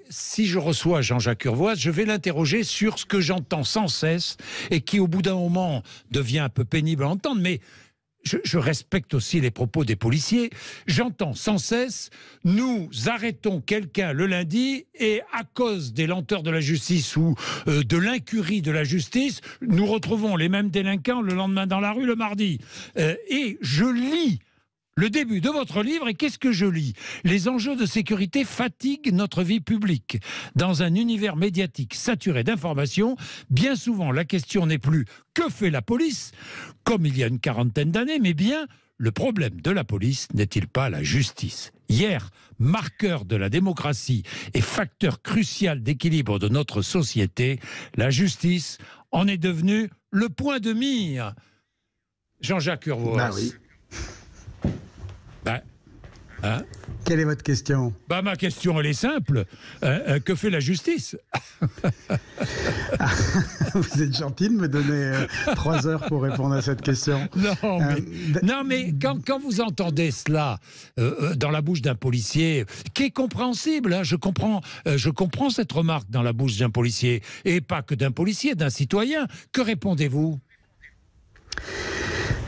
si je reçois Jean-Jacques Urvoas, je vais l'interroger sur ce que j'entends sans cesse et qui, au bout d'un moment, devient un peu pénible à entendre, mais je respecte aussi les propos des policiers. J'entends sans cesse, nous arrêtons quelqu'un le lundi et à cause des lenteurs de la justice ou de l'incurie de la justice, nous retrouvons les mêmes délinquants le lendemain dans la rue le mardi. Et je lis le début de votre livre, et qu'est-ce que je lis? Les enjeux de sécurité fatiguent notre vie publique. Dans un univers médiatique saturé d'informations, bien souvent la question n'est plus « que fait la police ?», comme il y a une quarantaine d'années, mais bien « le problème de la police n'est-il pas la justice ?» Hier, marqueur de la démocratie et facteur crucial d'équilibre de notre société, la justice en est devenue le point de mire. Jean-Jacques Urvoas. Oui. Hein? Quelle est votre question? Ma question, elle est simple. Que fait la justice? Vous êtes gentil de me donner 3 heures pour répondre à cette question. Non, mais quand vous entendez cela dans la bouche d'un policier, qui est compréhensible, hein, je comprends cette remarque dans la bouche d'un policier, et pas que d'un policier, d'un citoyen, que répondez-vous?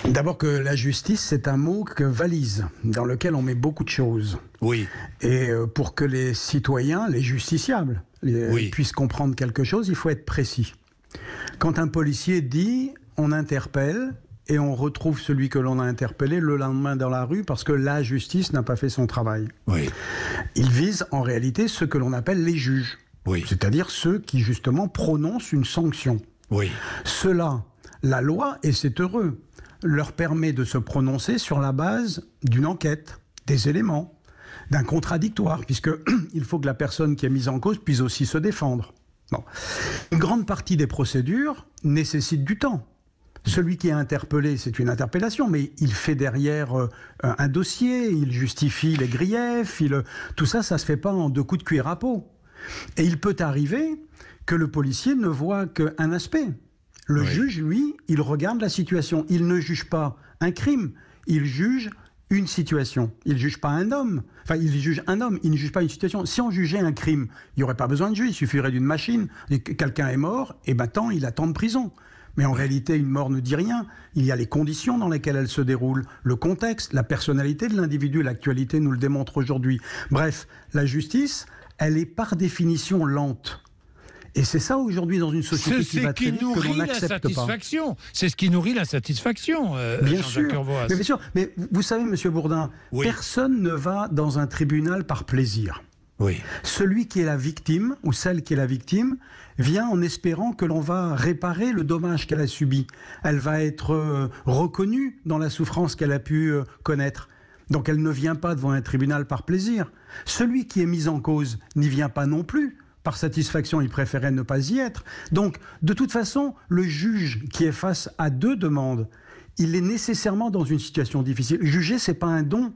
D'abord que la justice, c'est un mot que valise, dans lequel on met beaucoup de choses. Oui. Et pour que les citoyens, les justiciables, puissent comprendre quelque chose, il faut être précis. Quand un policier dit « on interpelle », et on retrouve celui que l'on a interpellé le lendemain dans la rue parce que la justice n'a pas fait son travail. Oui. Il vise en réalité ce que l'on appelle les juges. Oui. C'est-à-dire ceux qui justement prononcent une sanction. Oui. Cela, la loi, et c'est heureux, leur permet de se prononcer sur la base d'une enquête, des éléments, d'un contradictoire, puisqu'il faut que la personne qui est mise en cause puisse aussi se défendre. Bon. Une grande partie des procédures nécessite du temps. Celui qui est interpellé, c'est une interpellation, mais il fait derrière un dossier, il justifie les griefs, tout ça, ça ne se fait pas en 2 coups de cuir à peau. Et il peut arriver que le policier ne voit qu'un aspect. Le juge, lui, il regarde la situation. Il ne juge pas un crime, il juge une situation. Il ne juge pas un homme. Enfin, il juge un homme, il ne juge pas une situation. Si on jugeait un crime, il n'y aurait pas besoin de juge, il suffirait d'une machine. Quelqu'un est mort, et tant, il attend de prison. Mais en réalité, une mort ne dit rien. Il y a les conditions dans lesquelles elle se déroule, le contexte, la personnalité de l'individu. L'actualité nous le démontre aujourd'hui. Bref, la justice, elle est par définition lente. Et c'est ça aujourd'hui dans une société qui va très vite que l'on n'accepte pas. C'est ce qui nourrit l'insatisfaction, bien sûr. Mais bien sûr. Mais vous savez, Monsieur Bourdin, personne ne va dans un tribunal par plaisir. Oui. Celui qui est la victime, ou celle qui est la victime, vient en espérant que l'on va réparer le dommage qu'elle a subi. Elle va être reconnue dans la souffrance qu'elle a pu connaître. Donc elle ne vient pas devant un tribunal par plaisir. Celui qui est mis en cause n'y vient pas non plus. Par satisfaction, il préférait ne pas y être. Donc, de toute façon, le juge qui est face à 2 demandes, il est nécessairement dans une situation difficile. Juger, c'est pas un don,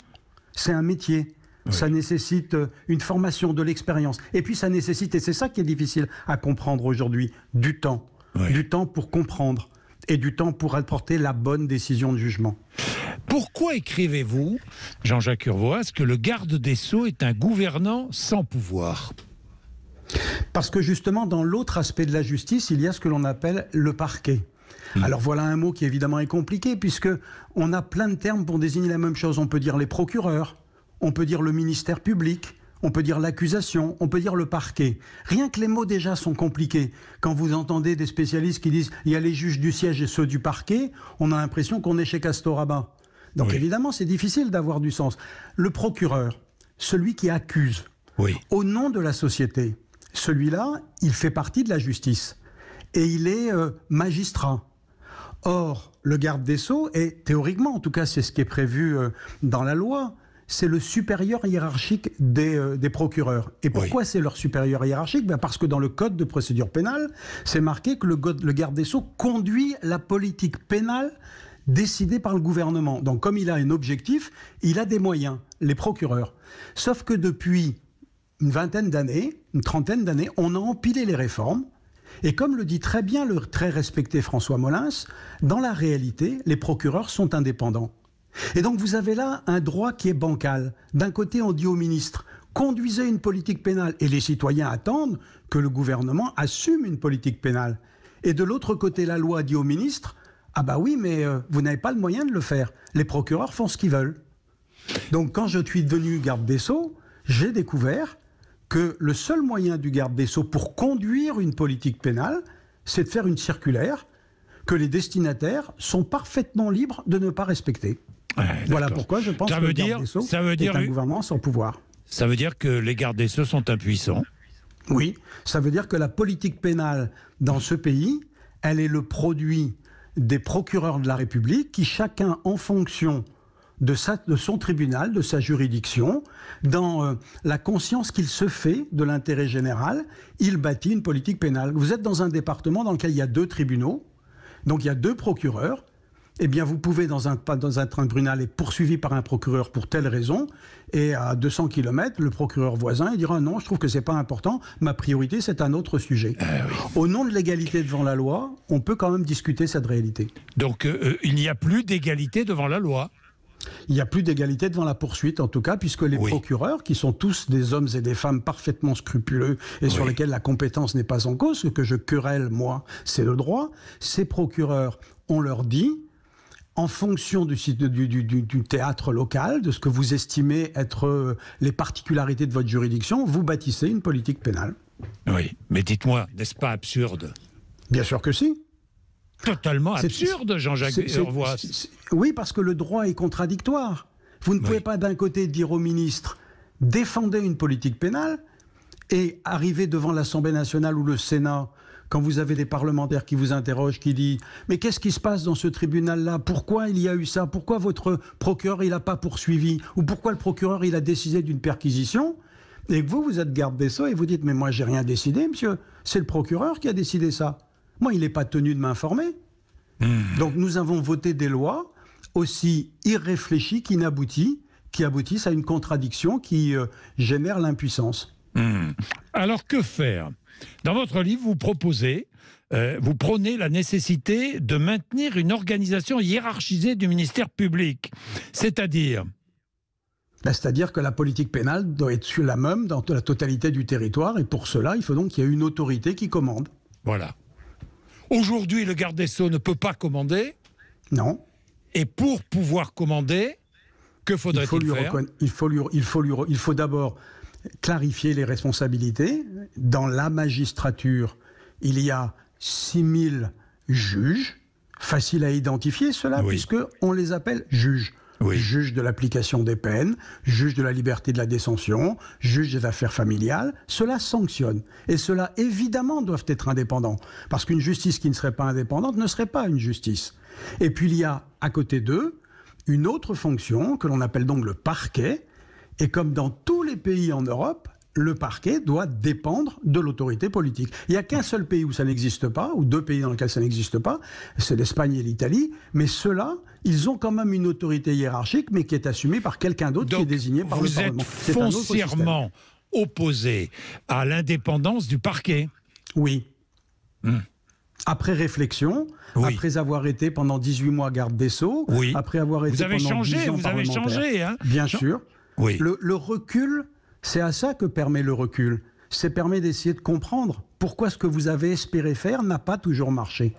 c'est un métier. Oui. Ça nécessite une formation, de l'expérience. Et puis, ça nécessite, et c'est ça qui est difficile à comprendre aujourd'hui, du temps. Oui. Du temps pour comprendre et du temps pour apporter la bonne décision de jugement. Pourquoi écrivez-vous, Jean-Jacques Urvoas, que le garde des Sceaux est un gouvernant sans pouvoir ? Parce que justement, dans l'autre aspect de la justice, il y a ce que l'on appelle le parquet. Alors voilà un mot qui évidemment est compliqué, puisqu'on a plein de termes pour désigner la même chose. On peut dire les procureurs, on peut dire le ministère public, on peut dire l'accusation, on peut dire le parquet. Rien que les mots déjà sont compliqués. Quand vous entendez des spécialistes qui disent « il y a les juges du siège et ceux du parquet », on a l'impression qu'on est chez Castorama. Donc évidemment, c'est difficile d'avoir du sens. Le procureur, celui qui accuse, au nom de la société, celui-là, il fait partie de la justice et il est magistrat. Or, le garde des Sceaux est, théoriquement, en tout cas c'est ce qui est prévu dans la loi, c'est le supérieur hiérarchique des procureurs. Et pourquoi c'est leur supérieur hiérarchique? Parce que dans le code de procédure pénale, c'est marqué que le garde des Sceaux conduit la politique pénale décidée par le gouvernement. Donc comme il a un objectif, il a des moyens, les procureurs. Sauf que depuis une vingtaine d'années, une trentaine d'années, on a empilé les réformes. Et comme le dit très bien le très respecté François Molins, dans la réalité, les procureurs sont indépendants. Et donc vous avez là un droit qui est bancal. D'un côté, on dit au ministre, conduisez une politique pénale, et les citoyens attendent que le gouvernement assume une politique pénale. Et de l'autre côté, la loi dit au ministre, ah bah oui, mais vous n'avez pas le moyen de le faire. Les procureurs font ce qu'ils veulent. Donc quand je suis devenu garde des Sceaux, j'ai découvert que le seul moyen du garde des Sceaux pour conduire une politique pénale, c'est de faire une circulaire que les destinataires sont parfaitement libres de ne pas respecter. Voilà pourquoi je pense que le garde des Sceaux est un gouvernement sans pouvoir. Ça veut dire que les gardes des Sceaux sont impuissants? Oui, ça veut dire que la politique pénale dans ce pays, elle est le produit des procureurs de la République qui, chacun en fonction de son tribunal, de sa juridiction, dans la conscience qu'il se fait de l'intérêt général, il bâtit une politique pénale. Vous êtes dans un département dans lequel il y a 2 tribunaux, donc il y a 2 procureurs. Eh bien, vous pouvez, dans un tribunal, être poursuivi par un procureur pour telle raison, et à 200 km, le procureur voisin, il dira non, je trouve que c'est pas important, ma priorité, c'est un autre sujet. Au nom de l'égalité devant la loi, on peut quand même discuter cette réalité. Donc, il n'y a plus d'égalité devant la loi? Il n'y a plus d'égalité devant la poursuite, en tout cas, puisque les procureurs, qui sont tous des hommes et des femmes parfaitement scrupuleux et sur lesquels la compétence n'est pas en cause, ce que je querelle, moi, c'est le droit, ces procureurs, on leur dit, en fonction du théâtre local, de ce que vous estimez être les particularités de votre juridiction, vous bâtissez une politique pénale. Oui, mais dites-moi, n'est-ce pas absurde? Bien sûr que si. Totalement absurde, Jean-Jacques Urvoas. Oui, parce que le droit est contradictoire. Vous ne pouvez pas d'un côté dire au ministre « défendez une politique pénale » et arriver devant l'Assemblée nationale ou le Sénat quand vous avez des parlementaires qui vous interrogent, qui disent « mais qu'est-ce qui se passe dans ce tribunal-là? Pourquoi il y a eu ça? Pourquoi votre procureur il n'a pas poursuivi? Ou pourquoi le procureur il a décidé d'une perquisition ?» Et que vous êtes garde des Sceaux et vous dites « mais moi j'ai rien décidé, monsieur. C'est le procureur qui a décidé ça. Moi, il n'est pas tenu de m'informer. » Donc nous avons voté des lois aussi irréfléchies qui aboutissent à une contradiction qui génère l'impuissance. Alors que faire? Dans votre livre, vous proposez, vous prônez la nécessité de maintenir une organisation hiérarchisée du ministère public. C'est-à-dire? C'est-à-dire que la politique pénale doit être sur la même dans la totalité du territoire, et pour cela, il faut donc qu'il y ait une autorité qui commande. Voilà. Aujourd'hui, le garde des Sceaux ne peut pas commander. Non. Et pour pouvoir commander, que faudrait-il faire? Il faut d'abord clarifier les responsabilités. Dans la magistrature, il y a 6000 juges. Facile à identifier cela, puisqu'on les appelle juges. Juge de l'application des peines, juge de la liberté de la détention, juge des affaires familiales, cela sanctionne. Et cela, évidemment, doivent être indépendants. Parce qu'une justice qui ne serait pas indépendante ne serait pas une justice. Et puis il y a, à côté d'eux, une autre fonction que l'on appelle donc le parquet. Et comme dans tous les pays en Europe, le parquet doit dépendre de l'autorité politique. Il n'y a qu'un seul pays où ça n'existe pas, ou 2 pays dans lesquels ça n'existe pas, c'est l'Espagne et l'Italie, mais ceux-là, ils ont quand même une autorité hiérarchique, mais qui est assumée par quelqu'un d'autre qui est désigné par le Parlement. Vous êtes foncièrement opposé à l'indépendance du parquet? Oui. Après réflexion, après avoir été pendant 18 mois garde des Sceaux, après avoir été pendant 10 ans vous avez changé, hein? Bien sûr. Le recul, c'est à ça que permet le recul. C'est permet d'essayer de comprendre pourquoi ce que vous avez espéré faire n'a pas toujours marché.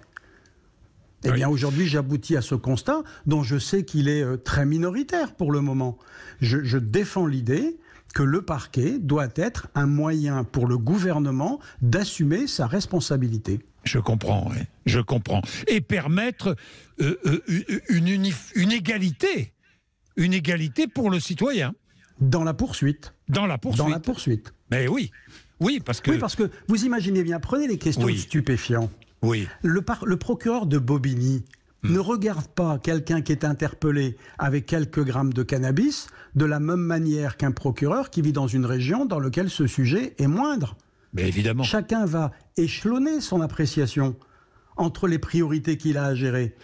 Eh bien, aujourd'hui, j'aboutis à ce constat, dont je sais qu'il est très minoritaire pour le moment. Je défends l'idée que le parquet doit être un moyen pour le gouvernement d'assumer sa responsabilité. Je comprends, oui. Je comprends. Et permettre une égalité. Une égalité pour le citoyen. Dans la poursuite. Dans la poursuite. Dans la poursuite. Mais oui. Oui, parce que vous imaginez bien, prenez les questions de stupéfiants. Oui. Le procureur de Bobigny, ne regarde pas quelqu'un qui est interpellé avec quelques grammes de cannabis de la même manière qu'un procureur qui vit dans une région dans laquelle ce sujet est moindre. Mais évidemment. Chacun va échelonner son appréciation entre les priorités qu'il a à gérer.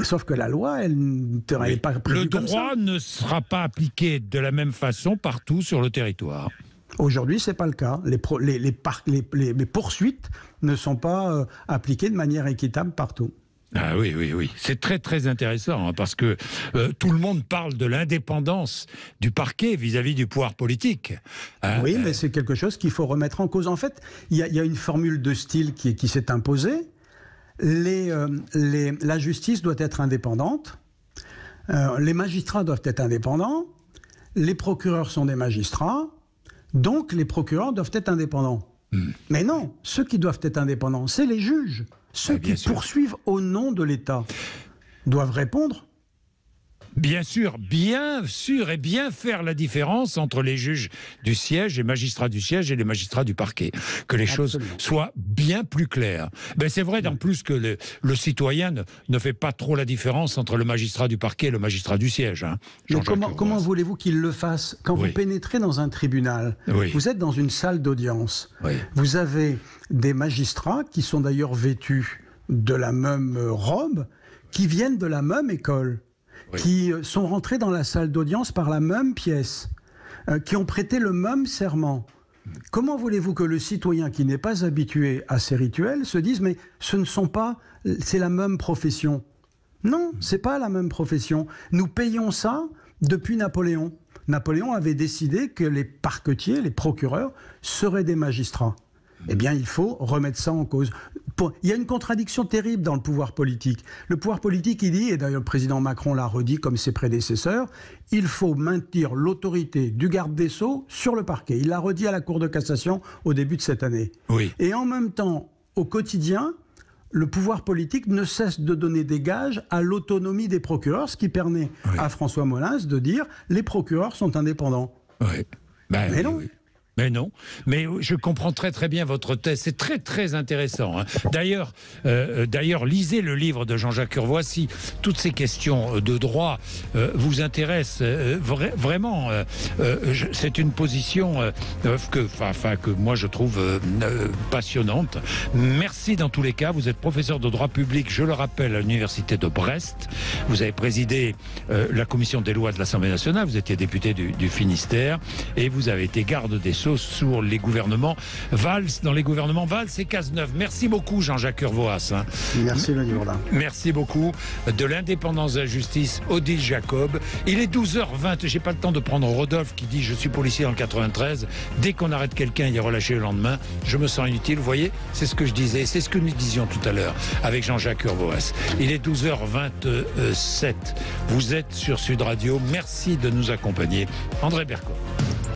Sauf que la loi, elle n'est pas prévue comme ça. Le droit ne sera pas appliqué de la même façon partout sur le territoire. Aujourd'hui, ce n'est pas le cas. Les poursuites ne sont pas appliquées de manière équitable partout. Ah oui, oui, oui. C'est très, très intéressant, hein, parce que tout le monde parle de l'indépendance du parquet vis-à-vis du pouvoir politique. Oui, mais c'est quelque chose qu'il faut remettre en cause. En fait, il y a une formule de style qui s'est imposée. La justice doit être indépendante, les magistrats doivent être indépendants, les procureurs sont des magistrats, donc les procureurs doivent être indépendants. Mais non, ceux qui doivent être indépendants, c'est les juges. Ceux qui poursuivent au nom de l'État doivent répondre. Bien sûr, et bien faire la différence entre les juges du siège, les magistrats du siège et les magistrats du parquet. Que les choses soient bien plus claires. Ben c'est vrai en plus que le citoyen ne fait pas trop la différence entre le magistrat du parquet et le magistrat du siège. Hein. Mais comment voulez-vous qu'il le fasse? Quand vous pénétrez dans un tribunal, vous êtes dans une salle d'audience. Vous avez des magistrats qui sont d'ailleurs vêtus de la même robe, qui viennent de la même école. Qui sont rentrés dans la salle d'audience par la même pièce, qui ont prêté le même serment. Comment voulez-vous que le citoyen qui n'est pas habitué à ces rituels se dise « mais ce ne sont pas... c'est la même profession ». Non, c'est pas la même profession. Nous payons ça depuis Napoléon. Napoléon avait décidé que les parquetiers, les procureurs, seraient des magistrats. Eh bien, il faut remettre ça en cause. Il y a une contradiction terrible dans le pouvoir politique. Le pouvoir politique, il dit, et d'ailleurs le président Macron l'a redit comme ses prédécesseurs, il faut maintenir l'autorité du garde des Sceaux sur le parquet. Il l'a redit à la Cour de cassation au début de cette année. Et en même temps, au quotidien, le pouvoir politique ne cesse de donner des gages à l'autonomie des procureurs, ce qui permet à François Molins de dire « les procureurs sont indépendants ». Mais non. Mais non, mais je comprends très très bien votre thèse, c'est très très intéressant. Hein. D'ailleurs, lisez le livre de Jean-Jacques Urvoas si toutes ces questions de droit vous intéressent vraiment. C'est une position que moi je trouve passionnante. Merci dans tous les cas, vous êtes professeur de droit public, je le rappelle, à l'université de Brest. Vous avez présidé la commission des lois de l'Assemblée nationale, vous étiez député du Finistère et vous avez été garde des Sceaux sur les gouvernements Valls, dans les gouvernements Valls et Cazeneuve. Merci beaucoup Jean-Jacques Urvoas. Hein. Merci Denis Bourdin. Merci beaucoup. De l'indépendance de la justice, Odile Jacob. Il est 12h20, j'ai pas le temps de prendre Rodolphe qui dit je suis policier en 93. Dès qu'on arrête quelqu'un, il est relâché le lendemain. Je me sens inutile. Vous voyez, c'est ce que je disais, c'est ce que nous disions tout à l'heure avec Jean-Jacques Urvoas. Il est 12h27. Vous êtes sur Sud Radio. Merci de nous accompagner. André Berco.